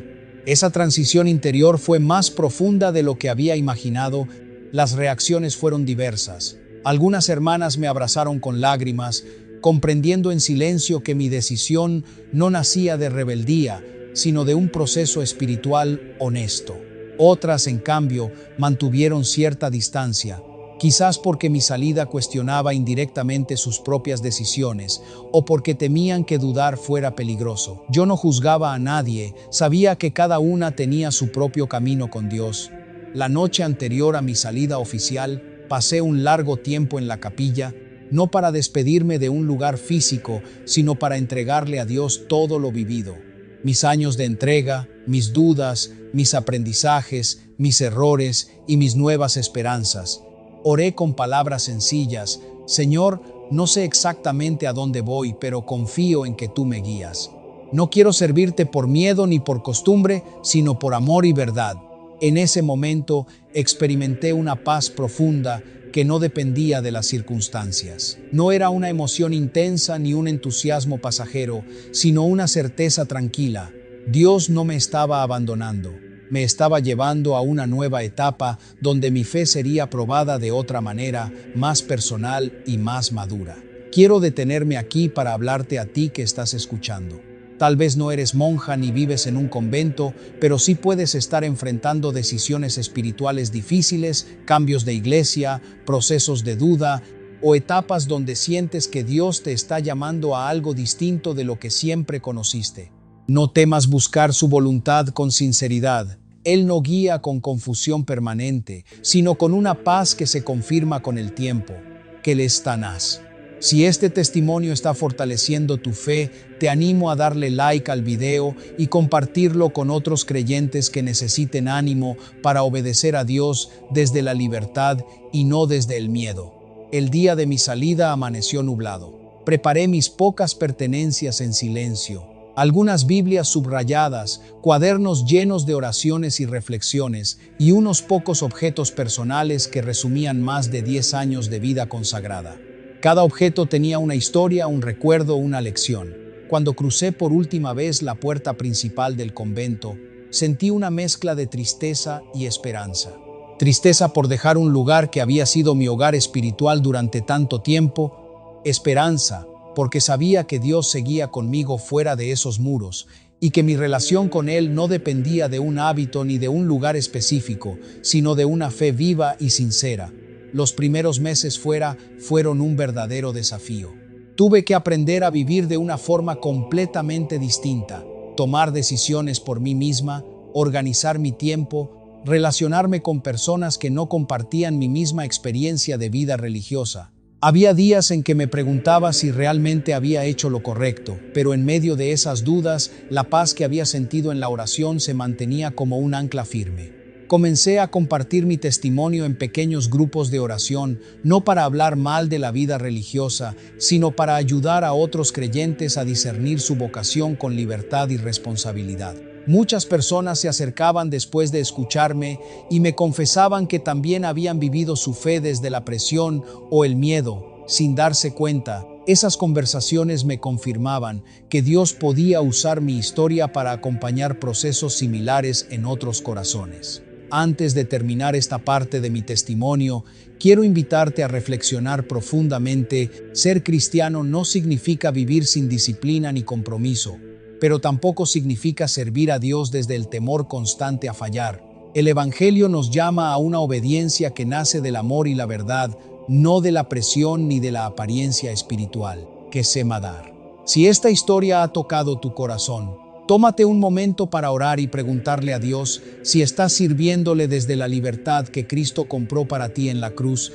Esa transición interior fue más profunda de lo que había imaginado. Las reacciones fueron diversas. Algunas hermanas me abrazaron con lágrimas, comprendiendo en silencio que mi decisión no nacía de rebeldía, sino de un proceso espiritual honesto. Otras, en cambio, mantuvieron cierta distancia, quizás porque mi salida cuestionaba indirectamente sus propias decisiones o porque temían que dudar fuera peligroso. Yo no juzgaba a nadie, sabía que cada una tenía su propio camino con Dios. La noche anterior a mi salida oficial, pasé un largo tiempo en la capilla, no para despedirme de un lugar físico, sino para entregarle a Dios todo lo vivido. Mis años de entrega, mis dudas, mis aprendizajes, mis errores y mis nuevas esperanzas. Oré con palabras sencillas: Señor, no sé exactamente a dónde voy, pero confío en que tú me guías. No quiero servirte por miedo ni por costumbre, sino por amor y verdad. En ese momento experimenté una paz profunda que no dependía de las circunstancias. No era una emoción intensa ni un entusiasmo pasajero, sino una certeza tranquila. Dios no me estaba abandonando, me estaba llevando a una nueva etapa donde mi fe sería probada de otra manera, más personal y más madura. Quiero detenerme aquí para hablarte a ti que estás escuchando. Tal vez no eres monja ni vives en un convento, pero sí puedes estar enfrentando decisiones espirituales difíciles, cambios de iglesia, procesos de duda o etapas donde sientes que Dios te está llamando a algo distinto de lo que siempre conociste. No temas buscar su voluntad con sinceridad. Él no guía con confusión permanente, sino con una paz que se confirma con el tiempo, que le es tenaz. Si este testimonio está fortaleciendo tu fe, te animo a darle like al video y compartirlo con otros creyentes que necesiten ánimo para obedecer a Dios desde la libertad y no desde el miedo. El día de mi salida amaneció nublado. Preparé mis pocas pertenencias en silencio. Algunas Biblias subrayadas, cuadernos llenos de oraciones y reflexiones, y unos pocos objetos personales que resumían más de 10 años de vida consagrada. Cada objeto tenía una historia, un recuerdo, una lección. Cuando crucé por última vez la puerta principal del convento, sentí una mezcla de tristeza y esperanza. Tristeza por dejar un lugar que había sido mi hogar espiritual durante tanto tiempo. Esperanza porque sabía que Dios seguía conmigo fuera de esos muros y que mi relación con Él no dependía de un hábito ni de un lugar específico, sino de una fe viva y sincera. Los primeros meses fueron un verdadero desafío. Tuve que aprender a vivir de una forma completamente distinta, tomar decisiones por mí misma, organizar mi tiempo, relacionarme con personas que no compartían mi misma experiencia de vida religiosa. Había días en que me preguntaba si realmente había hecho lo correcto, pero en medio de esas dudas, la paz que había sentido en la oración se mantenía como un ancla firme. Comencé a compartir mi testimonio en pequeños grupos de oración, no para hablar mal de la vida religiosa, sino para ayudar a otros creyentes a discernir su vocación con libertad y responsabilidad. Muchas personas se acercaban después de escucharme y me confesaban que también habían vivido su fe desde la presión o el miedo, sin darse cuenta. Esas conversaciones me confirmaban que Dios podía usar mi historia para acompañar procesos similares en otros corazones. Antes de terminar esta parte de mi testimonio, quiero invitarte a reflexionar profundamente. Ser cristiano no significa vivir sin disciplina ni compromiso, pero tampoco significa servir a Dios desde el temor constante a fallar. El Evangelio nos llama a una obediencia que nace del amor y la verdad, no de la presión ni de la apariencia espiritual que se dar. Si esta historia ha tocado tu corazón, tómate un momento para orar y preguntarle a Dios si estás sirviéndole desde la libertad que Cristo compró para ti en la cruz.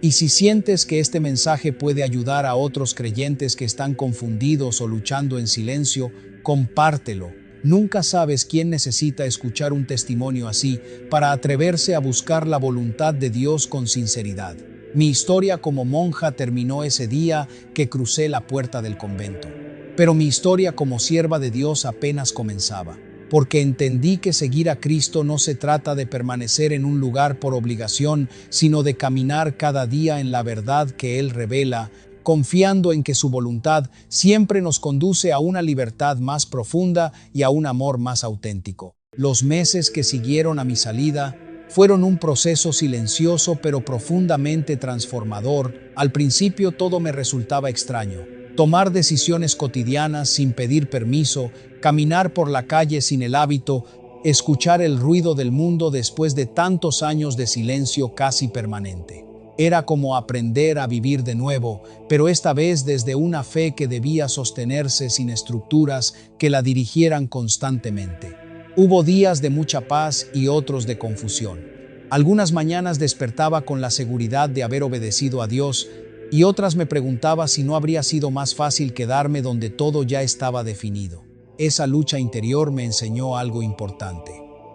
Y si sientes que este mensaje puede ayudar a otros creyentes que están confundidos o luchando en silencio, compártelo. Nunca sabes quién necesita escuchar un testimonio así para atreverse a buscar la voluntad de Dios con sinceridad. Mi historia como monja terminó ese día que crucé la puerta del convento. Pero mi historia como sierva de Dios apenas comenzaba, porque entendí que seguir a Cristo no se trata de permanecer en un lugar por obligación, sino de caminar cada día en la verdad que Él revela, confiando en que su voluntad siempre nos conduce a una libertad más profunda y a un amor más auténtico. Los meses que siguieron a mi salida fueron un proceso silencioso pero profundamente transformador. Al principio todo me resultaba extraño. Tomar decisiones cotidianas sin pedir permiso, caminar por la calle sin el hábito, escuchar el ruido del mundo después de tantos años de silencio casi permanente. Era como aprender a vivir de nuevo, pero esta vez desde una fe que debía sostenerse sin estructuras que la dirigieran constantemente. Hubo días de mucha paz y otros de confusión. Algunas mañanas despertaba con la seguridad de haber obedecido a Dios, y otras me preguntaba si no habría sido más fácil quedarme donde todo ya estaba definido. Esa lucha interior me enseñó algo importante.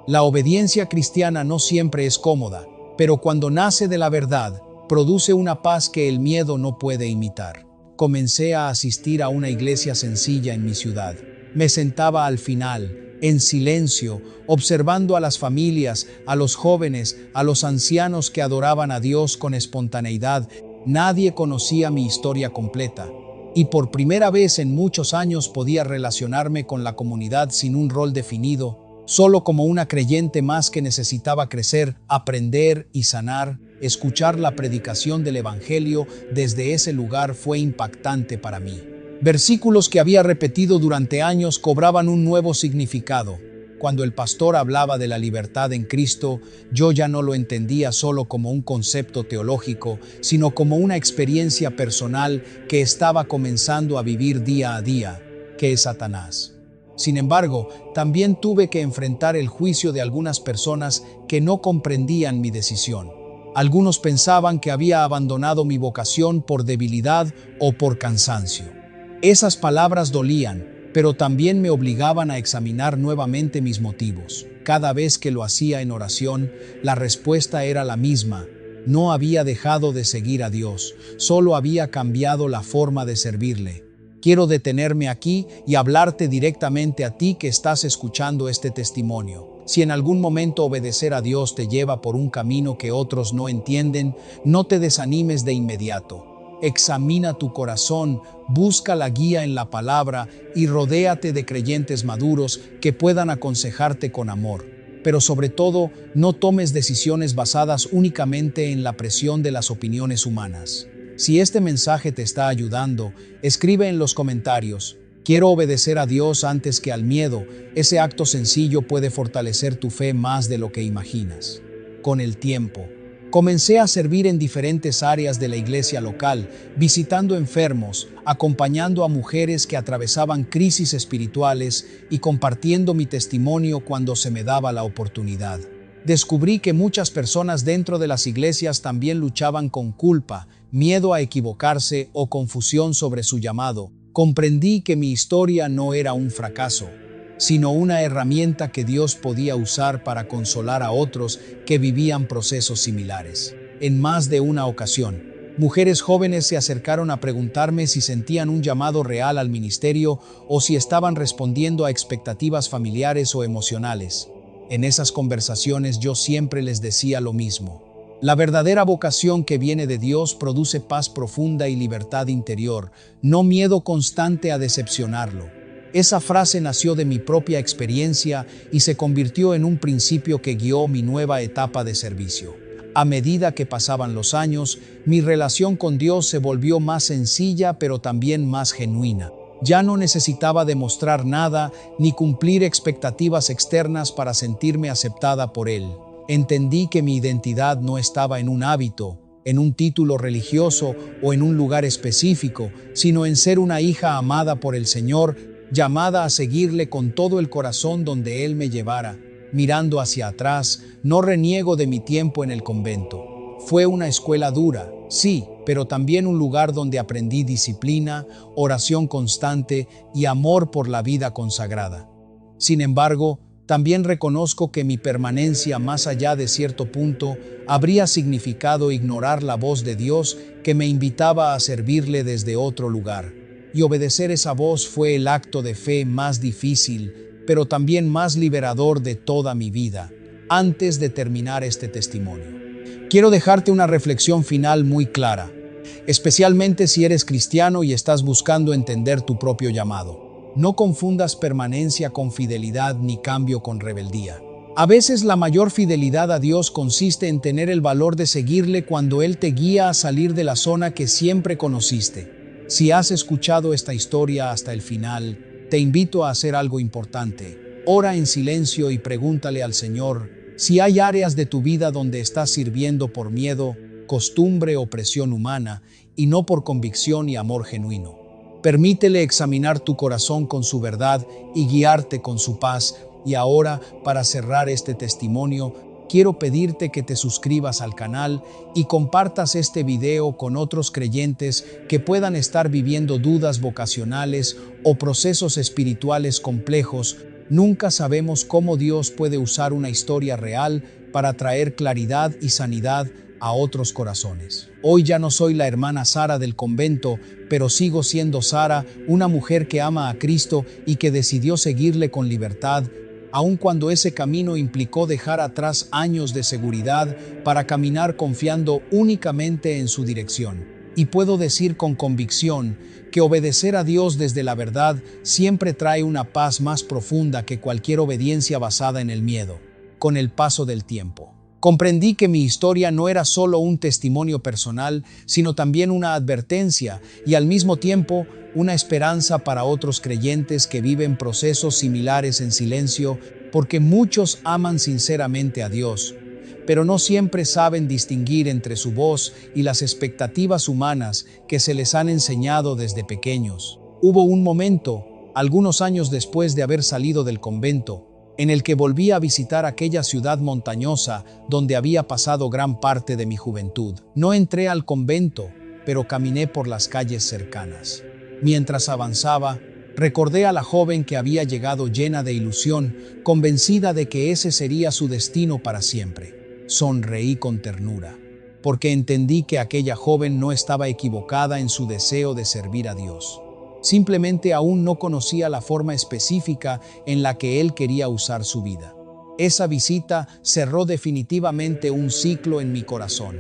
La obediencia cristiana no siempre es cómoda, pero cuando nace de la verdad, produce una paz que el miedo no puede imitar. Comencé a asistir a una iglesia sencilla en mi ciudad. Me sentaba al final, en silencio, observando a las familias, a los jóvenes, a los ancianos que adoraban a Dios con espontaneidad. Nadie conocía mi historia completa, y por primera vez en muchos años podía relacionarme con la comunidad sin un rol definido, solo como una creyente más que necesitaba crecer, aprender y sanar. Escuchar la predicación del Evangelio desde ese lugar fue impactante para mí. Versículos que había repetido durante años cobraban un nuevo significado. Cuando el pastor hablaba de la libertad en Cristo, yo ya no lo entendía solo como un concepto teológico, sino como una experiencia personal que estaba comenzando a vivir día a día, que es Satanás. Sin embargo, también tuve que enfrentar el juicio de algunas personas que no comprendían mi decisión. Algunos pensaban que había abandonado mi vocación por debilidad o por cansancio. Esas palabras dolían, pero también me obligaban a examinar nuevamente mis motivos. Cada vez que lo hacía en oración, la respuesta era la misma. No había dejado de seguir a Dios, solo había cambiado la forma de servirle. Quiero detenerme aquí y hablarte directamente a ti que estás escuchando este testimonio. Si en algún momento obedecer a Dios te lleva por un camino que otros no entienden, no te desanimes de inmediato. Examina tu corazón, busca la guía en la palabra y rodéate de creyentes maduros que puedan aconsejarte con amor. Pero sobre todo, no tomes decisiones basadas únicamente en la presión de las opiniones humanas. Si este mensaje te está ayudando, escribe en los comentarios: quiero obedecer a Dios antes que al miedo. Ese acto sencillo puede fortalecer tu fe más de lo que imaginas. Con el tiempo, comencé a servir en diferentes áreas de la iglesia local, visitando enfermos, acompañando a mujeres que atravesaban crisis espirituales y compartiendo mi testimonio cuando se me daba la oportunidad. Descubrí que muchas personas dentro de las iglesias también luchaban con culpa, miedo a equivocarse o confusión sobre su llamado. Comprendí que mi historia no era un fracaso, sino una herramienta que Dios podía usar para consolar a otros que vivían procesos similares. En más de una ocasión, mujeres jóvenes se acercaron a preguntarme si sentían un llamado real al ministerio o si estaban respondiendo a expectativas familiares o emocionales. En esas conversaciones yo siempre les decía lo mismo. La verdadera vocación que viene de Dios produce paz profunda y libertad interior, no miedo constante a decepcionarlo. Esa frase nació de mi propia experiencia y se convirtió en un principio que guió mi nueva etapa de servicio. A medida que pasaban los años, mi relación con Dios se volvió más sencilla pero también más genuina. Ya no necesitaba demostrar nada ni cumplir expectativas externas para sentirme aceptada por Él. Entendí que mi identidad no estaba en un hábito, en un título religioso o en un lugar específico, sino en ser una hija amada por el Señor, llamada a seguirle con todo el corazón donde Él me llevara. Mirando hacia atrás, no reniego de mi tiempo en el convento. Fue una escuela dura, sí, pero también un lugar donde aprendí disciplina, oración constante y amor por la vida consagrada. Sin embargo, también reconozco que mi permanencia más allá de cierto punto habría significado ignorar la voz de Dios que me invitaba a servirle desde otro lugar. Y obedecer esa voz fue el acto de fe más difícil, pero también más liberador de toda mi vida. Antes de terminar este testimonio, quiero dejarte una reflexión final muy clara, especialmente si eres cristiano y estás buscando entender tu propio llamado. No confundas permanencia con fidelidad ni cambio con rebeldía. A veces la mayor fidelidad a Dios consiste en tener el valor de seguirle cuando Él te guía a salir de la zona que siempre conociste. Si has escuchado esta historia hasta el final, te invito a hacer algo importante. Ora en silencio y pregúntale al Señor si hay áreas de tu vida donde estás sirviendo por miedo, costumbre o presión humana, y no por convicción y amor genuino. Permítele examinar tu corazón con su verdad y guiarte con su paz. Y ahora, para cerrar este testimonio, quiero pedirte que te suscribas al canal y compartas este video con otros creyentes que puedan estar viviendo dudas vocacionales o procesos espirituales complejos. Nunca sabemos cómo Dios puede usar una historia real para traer claridad y sanidad a otros corazones. Hoy ya no soy la hermana Sara del convento, pero sigo siendo Sara, una mujer que ama a Cristo y que decidió seguirle con libertad, aun cuando ese camino implicó dejar atrás años de seguridad para caminar confiando únicamente en su dirección. Y puedo decir con convicción que obedecer a Dios desde la verdad siempre trae una paz más profunda que cualquier obediencia basada en el miedo. Con el paso del tiempo, comprendí que mi historia no era solo un testimonio personal, sino también una advertencia y al mismo tiempo una esperanza para otros creyentes que viven procesos similares en silencio, porque muchos aman sinceramente a Dios, pero no siempre saben distinguir entre su voz y las expectativas humanas que se les han enseñado desde pequeños. Hubo un momento, algunos años después de haber salido del convento, en el que volví a visitar aquella ciudad montañosa donde había pasado gran parte de mi juventud. No entré al convento, pero caminé por las calles cercanas. Mientras avanzaba, recordé a la joven que había llegado llena de ilusión, convencida de que ese sería su destino para siempre. Sonreí con ternura, porque entendí que aquella joven no estaba equivocada en su deseo de servir a Dios. Simplemente aún no conocía la forma específica en la que Él quería usar su vida. Esa visita cerró definitivamente un ciclo en mi corazón.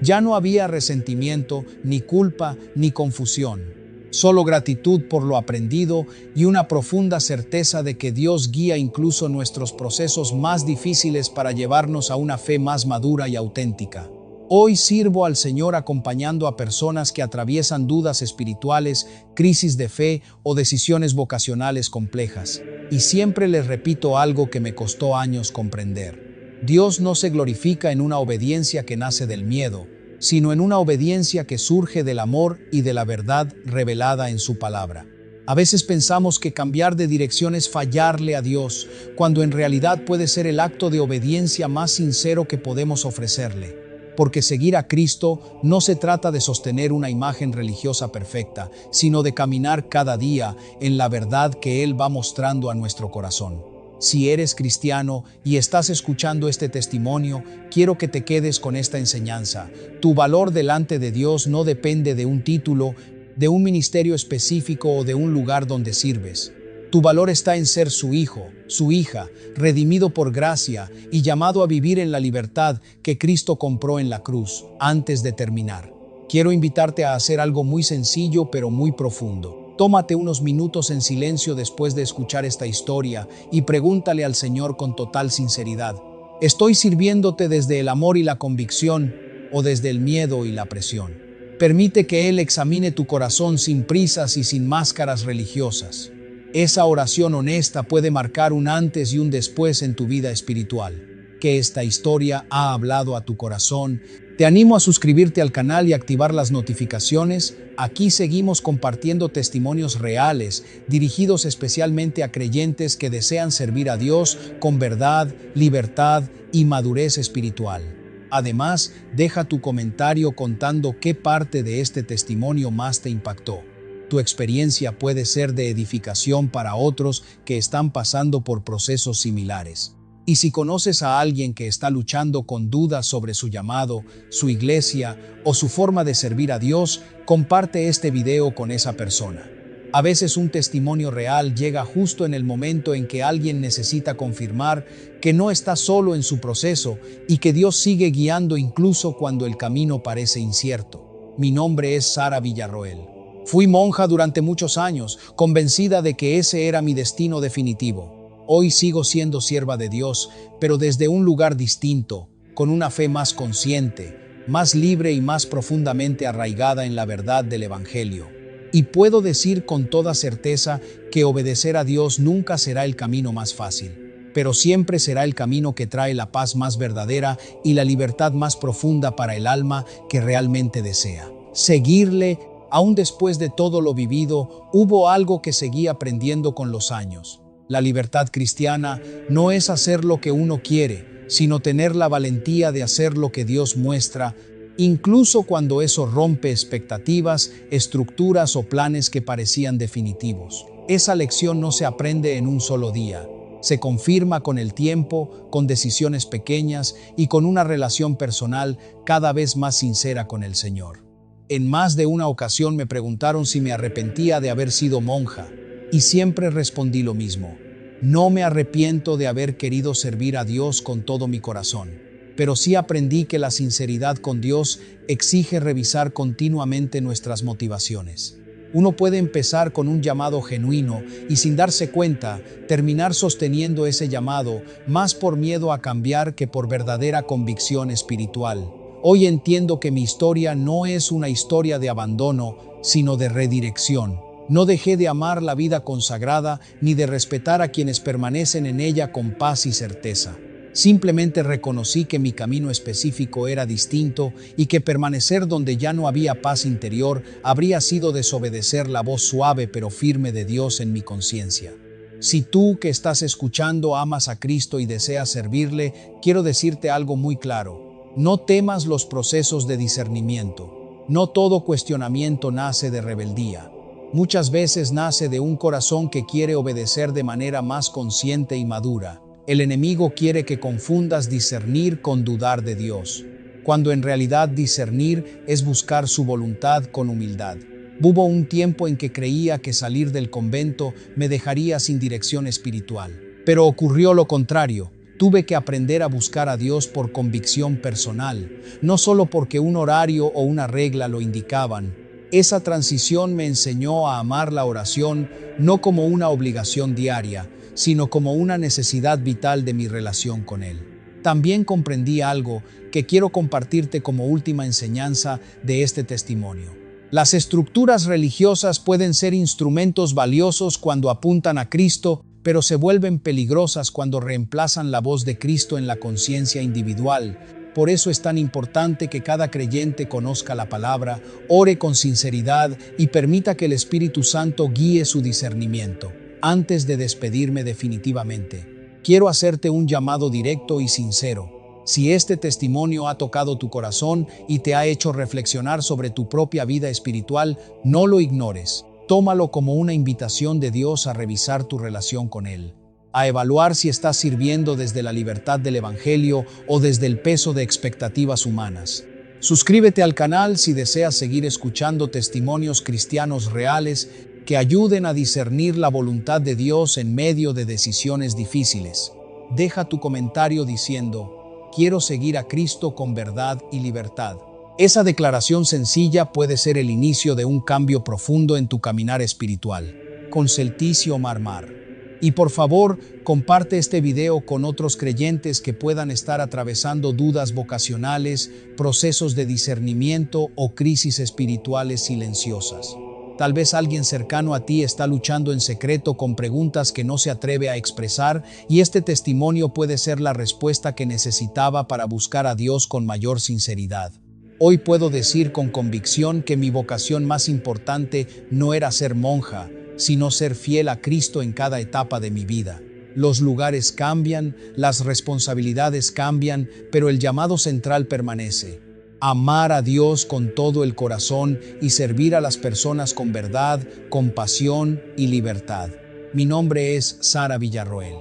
Ya no había resentimiento, ni culpa, ni confusión. Solo gratitud por lo aprendido y una profunda certeza de que Dios guía incluso nuestros procesos más difíciles para llevarnos a una fe más madura y auténtica. Hoy sirvo al Señor acompañando a personas que atraviesan dudas espirituales, crisis de fe o decisiones vocacionales complejas. Y siempre les repito algo que me costó años comprender. Dios no se glorifica en una obediencia que nace del miedo, sino en una obediencia que surge del amor y de la verdad revelada en su palabra. A veces pensamos que cambiar de dirección es fallarle a Dios, cuando en realidad puede ser el acto de obediencia más sincero que podemos ofrecerle. Porque seguir a Cristo no se trata de sostener una imagen religiosa perfecta, sino de caminar cada día en la verdad que Él va mostrando a nuestro corazón. Si eres cristiano y estás escuchando este testimonio, quiero que te quedes con esta enseñanza. Tu valor delante de Dios no depende de un título, de un ministerio específico o de un lugar donde sirves. Tu valor está en ser su hijo, su hija, redimido por gracia y llamado a vivir en la libertad que Cristo compró en la cruz. Antes de terminar, quiero invitarte a hacer algo muy sencillo pero muy profundo. Tómate unos minutos en silencio después de escuchar esta historia y pregúntale al Señor con total sinceridad: ¿estoy sirviéndote desde el amor y la convicción o desde el miedo y la presión? Permite que Él examine tu corazón sin prisas y sin máscaras religiosas. Esa oración honesta puede marcar un antes y un después en tu vida espiritual. Que esta historia ha hablado a tu corazón. Te animo a suscribirte al canal y activar las notificaciones. Aquí seguimos compartiendo testimonios reales, dirigidos especialmente a creyentes que desean servir a Dios con verdad, libertad y madurez espiritual. Además, deja tu comentario contando qué parte de este testimonio más te impactó. Tu experiencia puede ser de edificación para otros que están pasando por procesos similares. Y si conoces a alguien que está luchando con dudas sobre su llamado, su iglesia o su forma de servir a Dios, comparte este video con esa persona. A veces un testimonio real llega justo en el momento en que alguien necesita confirmar que no está solo en su proceso y que Dios sigue guiando incluso cuando el camino parece incierto. Mi nombre es Sara Villarroel. Fui monja durante muchos años, convencida de que ese era mi destino definitivo. Hoy sigo siendo sierva de Dios, pero desde un lugar distinto, con una fe más consciente, más libre y más profundamente arraigada en la verdad del Evangelio. Y puedo decir con toda certeza que obedecer a Dios nunca será el camino más fácil, pero siempre será el camino que trae la paz más verdadera y la libertad más profunda para el alma que realmente desea. Seguirle. Aún después de todo lo vivido, hubo algo que seguí aprendiendo con los años. La libertad cristiana no es hacer lo que uno quiere, sino tener la valentía de hacer lo que Dios muestra, incluso cuando eso rompe expectativas, estructuras o planes que parecían definitivos. Esa lección no se aprende en un solo día. Se confirma con el tiempo, con decisiones pequeñas y con una relación personal cada vez más sincera con el Señor. En más de una ocasión me preguntaron si me arrepentía de haber sido monja, y siempre respondí lo mismo: no me arrepiento de haber querido servir a Dios con todo mi corazón, pero sí aprendí que la sinceridad con Dios exige revisar continuamente nuestras motivaciones. Uno puede empezar con un llamado genuino y, sin darse cuenta, terminar sosteniendo ese llamado más por miedo a cambiar que por verdadera convicción espiritual. Hoy entiendo que mi historia no es una historia de abandono, sino de redirección. No dejé de amar la vida consagrada ni de respetar a quienes permanecen en ella con paz y certeza. Simplemente reconocí que mi camino específico era distinto y que permanecer donde ya no había paz interior habría sido desobedecer la voz suave pero firme de Dios en mi conciencia. Si tú que estás escuchando amas a Cristo y deseas servirle, quiero decirte algo muy claro. No temas los procesos de discernimiento. No todo cuestionamiento nace de rebeldía. Muchas veces nace de un corazón que quiere obedecer de manera más consciente y madura. El enemigo quiere que confundas discernir con dudar de Dios, cuando en realidad discernir es buscar su voluntad con humildad. Hubo un tiempo en que creía que salir del convento me dejaría sin dirección espiritual, pero ocurrió lo contrario. Tuve que aprender a buscar a Dios por convicción personal, no solo porque un horario o una regla lo indicaban. Esa transición me enseñó a amar la oración no como una obligación diaria, sino como una necesidad vital de mi relación con Él. También comprendí algo que quiero compartirte como última enseñanza de este testimonio. Las estructuras religiosas pueden ser instrumentos valiosos cuando apuntan a Cristo, pero se vuelven peligrosas cuando reemplazan la voz de Cristo en la conciencia individual. Por eso es tan importante que cada creyente conozca la palabra, ore con sinceridad y permita que el Espíritu Santo guíe su discernimiento. Antes de despedirme definitivamente, quiero hacerte un llamado directo y sincero. Si este testimonio ha tocado tu corazón y te ha hecho reflexionar sobre tu propia vida espiritual, no lo ignores. Tómalo como una invitación de Dios a revisar tu relación con Él, a evaluar si estás sirviendo desde la libertad del Evangelio o desde el peso de expectativas humanas. Suscríbete al canal si deseas seguir escuchando testimonios cristianos reales que ayuden a discernir la voluntad de Dios en medio de decisiones difíciles. Deja tu comentario diciendo: quiero seguir a Cristo con verdad y libertad. Esa declaración sencilla puede ser el inicio de un cambio profundo en tu caminar espiritual. Con Celticio Marmar. Y por favor, comparte este video con otros creyentes que puedan estar atravesando dudas vocacionales, procesos de discernimiento o crisis espirituales silenciosas. Tal vez alguien cercano a ti está luchando en secreto con preguntas que no se atreve a expresar, y este testimonio puede ser la respuesta que necesitaba para buscar a Dios con mayor sinceridad. Hoy puedo decir con convicción que mi vocación más importante no era ser monja, sino ser fiel a Cristo en cada etapa de mi vida. Los lugares cambian, las responsabilidades cambian, pero el llamado central permanece: amar a Dios con todo el corazón y servir a las personas con verdad, compasión y libertad. Mi nombre es Sara Villarroel.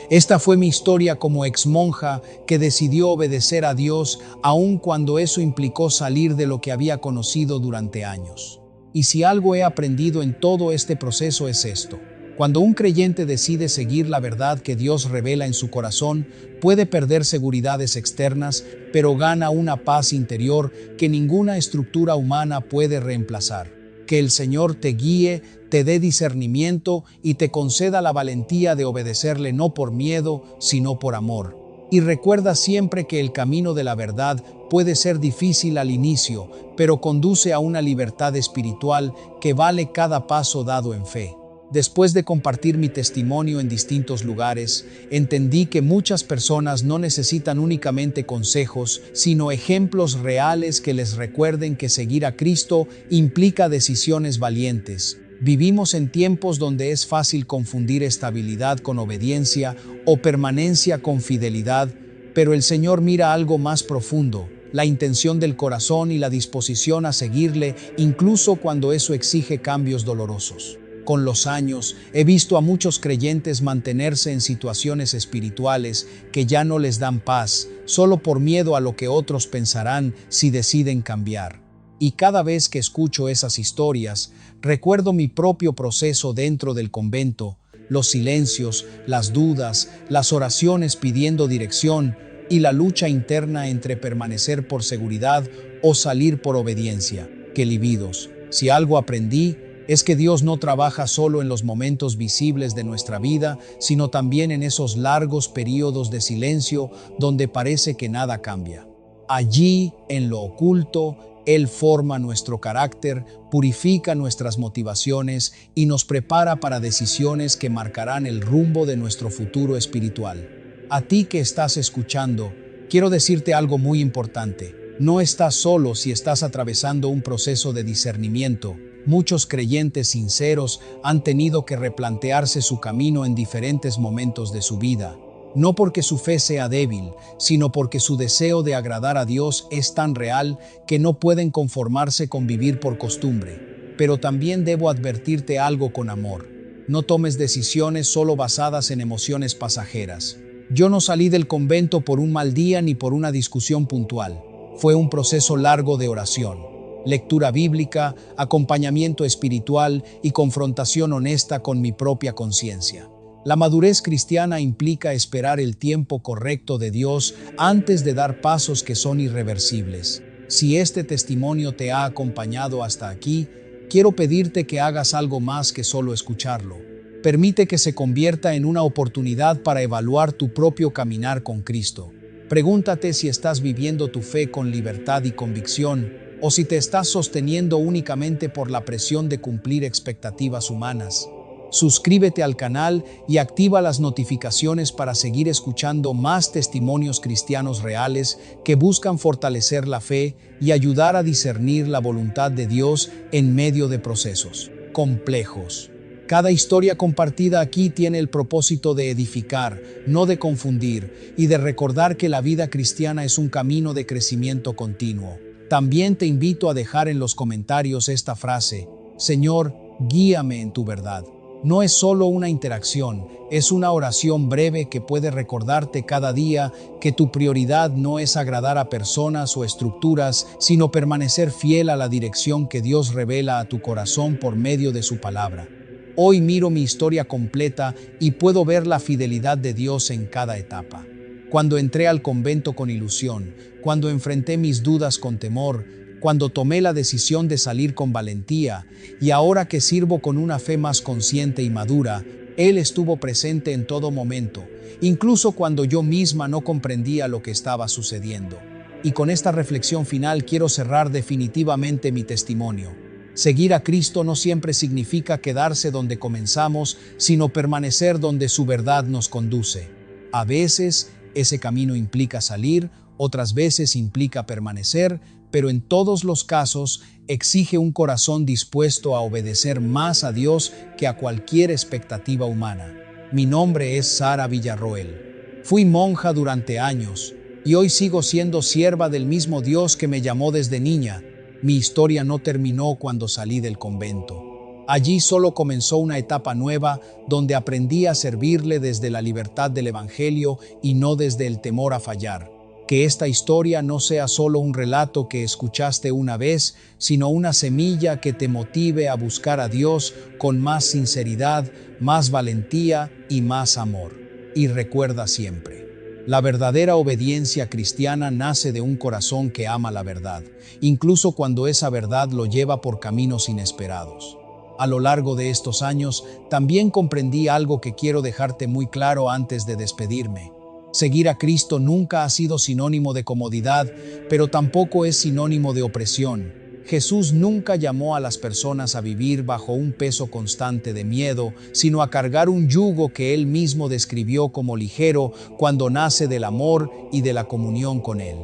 Esta fue mi historia como exmonja que decidió obedecer a Dios aun cuando eso implicó salir de lo que había conocido durante años. Y si algo he aprendido en todo este proceso es esto: cuando un creyente decide seguir la verdad que Dios revela en su corazón, puede perder seguridades externas, pero gana una paz interior que ninguna estructura humana puede reemplazar. Que el Señor te guíe, te dé discernimiento y te conceda la valentía de obedecerle no por miedo, sino por amor. Y recuerda siempre que el camino de la verdad puede ser difícil al inicio, pero conduce a una libertad espiritual que vale cada paso dado en fe. Después de compartir mi testimonio en distintos lugares, entendí que muchas personas no necesitan únicamente consejos, sino ejemplos reales que les recuerden que seguir a Cristo implica decisiones valientes. Vivimos en tiempos donde es fácil confundir estabilidad con obediencia o permanencia con fidelidad, pero el Señor mira algo más profundo: la intención del corazón y la disposición a seguirle, incluso cuando eso exige cambios dolorosos. Con los años, he visto a muchos creyentes mantenerse en situaciones espirituales que ya no les dan paz, solo por miedo a lo que otros pensarán si deciden cambiar. Y cada vez que escucho esas historias, recuerdo mi propio proceso dentro del convento, los silencios, las dudas, las oraciones pidiendo dirección y la lucha interna entre permanecer por seguridad o salir por obediencia. ¡Qué libidos! Si algo aprendí, es que Dios no trabaja solo en los momentos visibles de nuestra vida, sino también en esos largos periodos de silencio donde parece que nada cambia. Allí, en lo oculto, Él forma nuestro carácter, purifica nuestras motivaciones y nos prepara para decisiones que marcarán el rumbo de nuestro futuro espiritual. A ti que estás escuchando, quiero decirte algo muy importante. No estás solo si estás atravesando un proceso de discernimiento. Muchos creyentes sinceros han tenido que replantearse su camino en diferentes momentos de su vida. No porque su fe sea débil, sino porque su deseo de agradar a Dios es tan real que no pueden conformarse con vivir por costumbre. Pero también debo advertirte algo con amor: no tomes decisiones solo basadas en emociones pasajeras. Yo no salí del convento por un mal día ni por una discusión puntual. Fue un proceso largo de oración, lectura bíblica, acompañamiento espiritual y confrontación honesta con mi propia conciencia. La madurez cristiana implica esperar el tiempo correcto de Dios antes de dar pasos que son irreversibles. Si este testimonio te ha acompañado hasta aquí, quiero pedirte que hagas algo más que solo escucharlo. Permite que se convierta en una oportunidad para evaluar tu propio caminar con Cristo. Pregúntate si estás viviendo tu fe con libertad y convicción, o si te estás sosteniendo únicamente por la presión de cumplir expectativas humanas. suscríbete al canal y activa las notificaciones para seguir escuchando más testimonios cristianos reales que buscan fortalecer la fe y ayudar a discernir la voluntad de Dios en medio de procesos complejos. Cada historia compartida aquí tiene el propósito de edificar, no de confundir, y de recordar que la vida cristiana es un camino de crecimiento continuo. También te invito a dejar en los comentarios esta frase: Señor, guíame en tu verdad. No es solo una interacción, es una oración breve que puede recordarte cada día que tu prioridad no es agradar a personas o estructuras, sino permanecer fiel a la dirección que Dios revela a tu corazón por medio de su palabra. Hoy miro mi historia completa y puedo ver la fidelidad de Dios en cada etapa. Cuando entré al convento con ilusión, cuando enfrenté mis dudas con temor, cuando tomé la decisión de salir con valentía, y ahora que sirvo con una fe más consciente y madura, Él estuvo presente en todo momento, incluso cuando yo misma no comprendía lo que estaba sucediendo. Y con esta reflexión final quiero cerrar definitivamente mi testimonio. Seguir a Cristo no siempre significa quedarse donde comenzamos, sino permanecer donde su verdad nos conduce. A veces, ese camino implica salir, otras veces implica permanecer, pero en todos los casos exige un corazón dispuesto a obedecer más a Dios que a cualquier expectativa humana. Mi nombre es Sara Villarroel. Fui monja durante años y hoy sigo siendo sierva del mismo Dios que me llamó desde niña. Mi historia no terminó cuando salí del convento. Allí solo comenzó una etapa nueva donde aprendí a servirle desde la libertad del Evangelio y no desde el temor a fallar. Que esta historia no sea solo un relato que escuchaste una vez, sino una semilla que te motive a buscar a Dios con más sinceridad, más valentía y más amor. Y recuerda siempre: la verdadera obediencia cristiana nace de un corazón que ama la verdad, incluso cuando esa verdad lo lleva por caminos inesperados. A lo largo de estos años, también comprendí algo que quiero dejarte muy claro antes de despedirme. Seguir a Cristo nunca ha sido sinónimo de comodidad, pero tampoco es sinónimo de opresión. Jesús nunca llamó a las personas a vivir bajo un peso constante de miedo, sino a cargar un yugo que Él mismo describió como ligero cuando nace del amor y de la comunión con Él.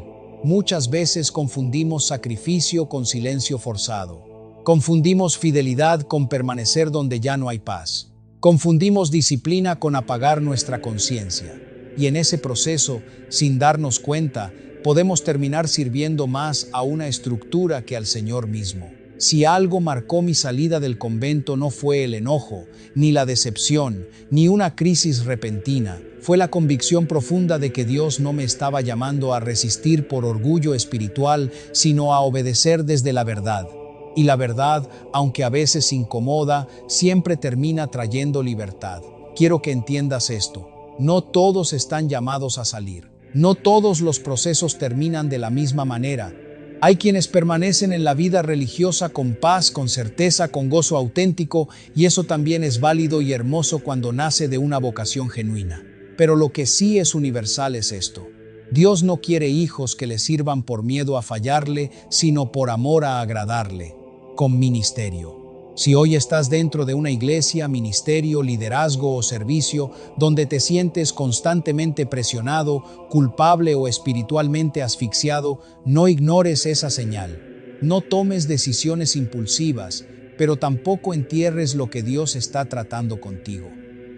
Muchas veces confundimos sacrificio con silencio forzado. Confundimos fidelidad con permanecer donde ya no hay paz. Confundimos disciplina con apagar nuestra conciencia. Y en ese proceso, sin darnos cuenta, podemos terminar sirviendo más a una estructura que al Señor mismo. Si algo marcó mi salida del convento no fue el enojo, ni la decepción, ni una crisis repentina, fue la convicción profunda de que Dios no me estaba llamando a resistir por orgullo espiritual, sino a obedecer desde la verdad. Y la verdad, aunque a veces incomoda, siempre termina trayendo libertad. Quiero que entiendas esto. No todos están llamados a salir. No todos los procesos terminan de la misma manera. Hay quienes permanecen en la vida religiosa con paz, con certeza, con gozo auténtico, y eso también es válido y hermoso cuando nace de una vocación genuina. Pero lo que sí es universal es esto: Dios no quiere hijos que le sirvan por miedo a fallarle, sino por amor a agradarle, con ministerio. Si hoy estás dentro de una iglesia, ministerio, liderazgo o servicio donde te sientes constantemente presionado, culpable o espiritualmente asfixiado, no ignores esa señal. No tomes decisiones impulsivas, pero tampoco entierres lo que Dios está tratando contigo.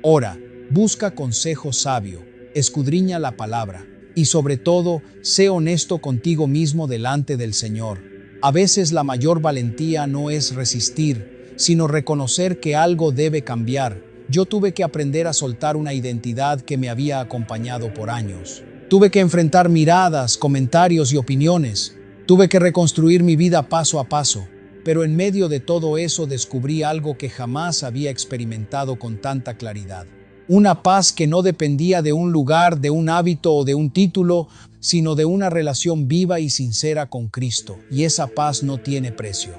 Ora, busca consejo sabio, escudriña la palabra y sobre todo, sé honesto contigo mismo delante del Señor. A veces la mayor valentía no es resistir, sino reconocer que algo debe cambiar. Yo tuve que aprender a soltar una identidad que me había acompañado por años. Tuve que enfrentar miradas, comentarios y opiniones. Tuve que reconstruir mi vida paso a paso. Pero en medio de todo eso descubrí algo que jamás había experimentado con tanta claridad. Una paz que no dependía de un lugar, de un hábito o de un título, sino de una relación viva y sincera con Cristo. Y esa paz no tiene precio.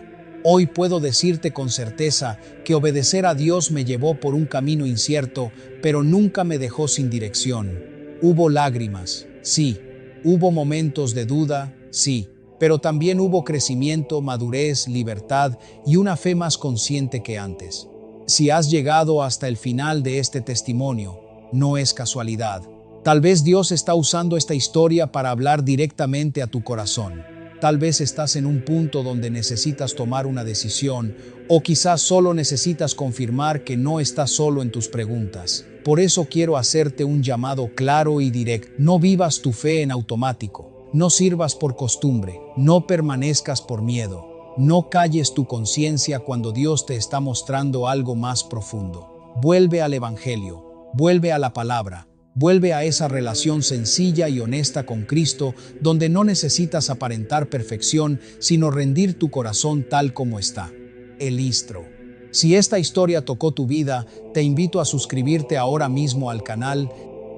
Hoy puedo decirte con certeza que obedecer a Dios me llevó por un camino incierto, pero nunca me dejó sin dirección. Hubo lágrimas, sí. Hubo momentos de duda, sí. Pero también hubo crecimiento, madurez, libertad y una fe más consciente que antes. Si has llegado hasta el final de este testimonio, no es casualidad. Tal vez Dios está usando esta historia para hablar directamente a tu corazón. Tal vez estás en un punto donde necesitas tomar una decisión, o quizás solo necesitas confirmar que no estás solo en tus preguntas. Por eso quiero hacerte un llamado claro y directo. No vivas tu fe en automático. No sirvas por costumbre. No permanezcas por miedo. No calles tu conciencia cuando Dios te está mostrando algo más profundo. Vuelve al Evangelio. Vuelve a la palabra. Vuelve a esa relación sencilla y honesta con Cristo, donde no necesitas aparentar perfección, sino rendir tu corazón tal como está. El Istro. Si esta historia tocó tu vida, te invito a suscribirte ahora mismo al canal.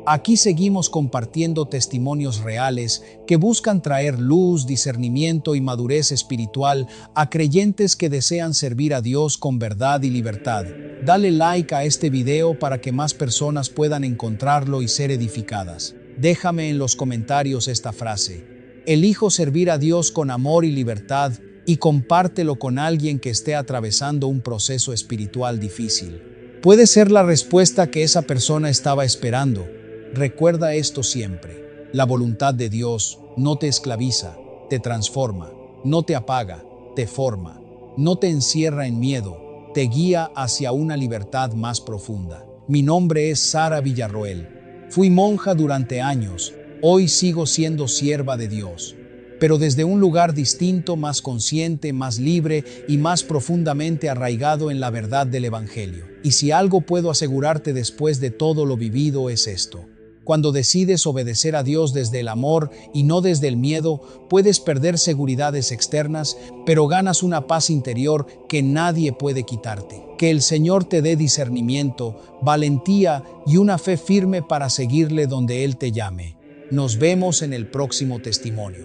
Aquí seguimos compartiendo testimonios reales que buscan traer luz, discernimiento y madurez espiritual a creyentes que desean servir a Dios con verdad y libertad. Dale like a este video para que más personas puedan encontrarlo y ser edificadas. Déjame en los comentarios esta frase: elijo servir a Dios con amor y libertad, y compártelo con alguien que esté atravesando un proceso espiritual difícil. Puede ser la respuesta que esa persona estaba esperando. Recuerda esto siempre: la voluntad de Dios no te esclaviza, te transforma, no te apaga, te forma, no te encierra en miedo, te guía hacia una libertad más profunda. Mi nombre es Sara Villarroel. Fui monja durante años, hoy sigo siendo sierva de Dios, pero desde un lugar distinto, más consciente, más libre y más profundamente arraigado en la verdad del Evangelio. Y si algo puedo asegurarte después de todo lo vivido es esto: cuando decides obedecer a Dios desde el amor y no desde el miedo, puedes perder seguridades externas, pero ganas una paz interior que nadie puede quitarte. Que el Señor te dé discernimiento, valentía y una fe firme para seguirle donde Él te llame. Nos vemos en el próximo testimonio.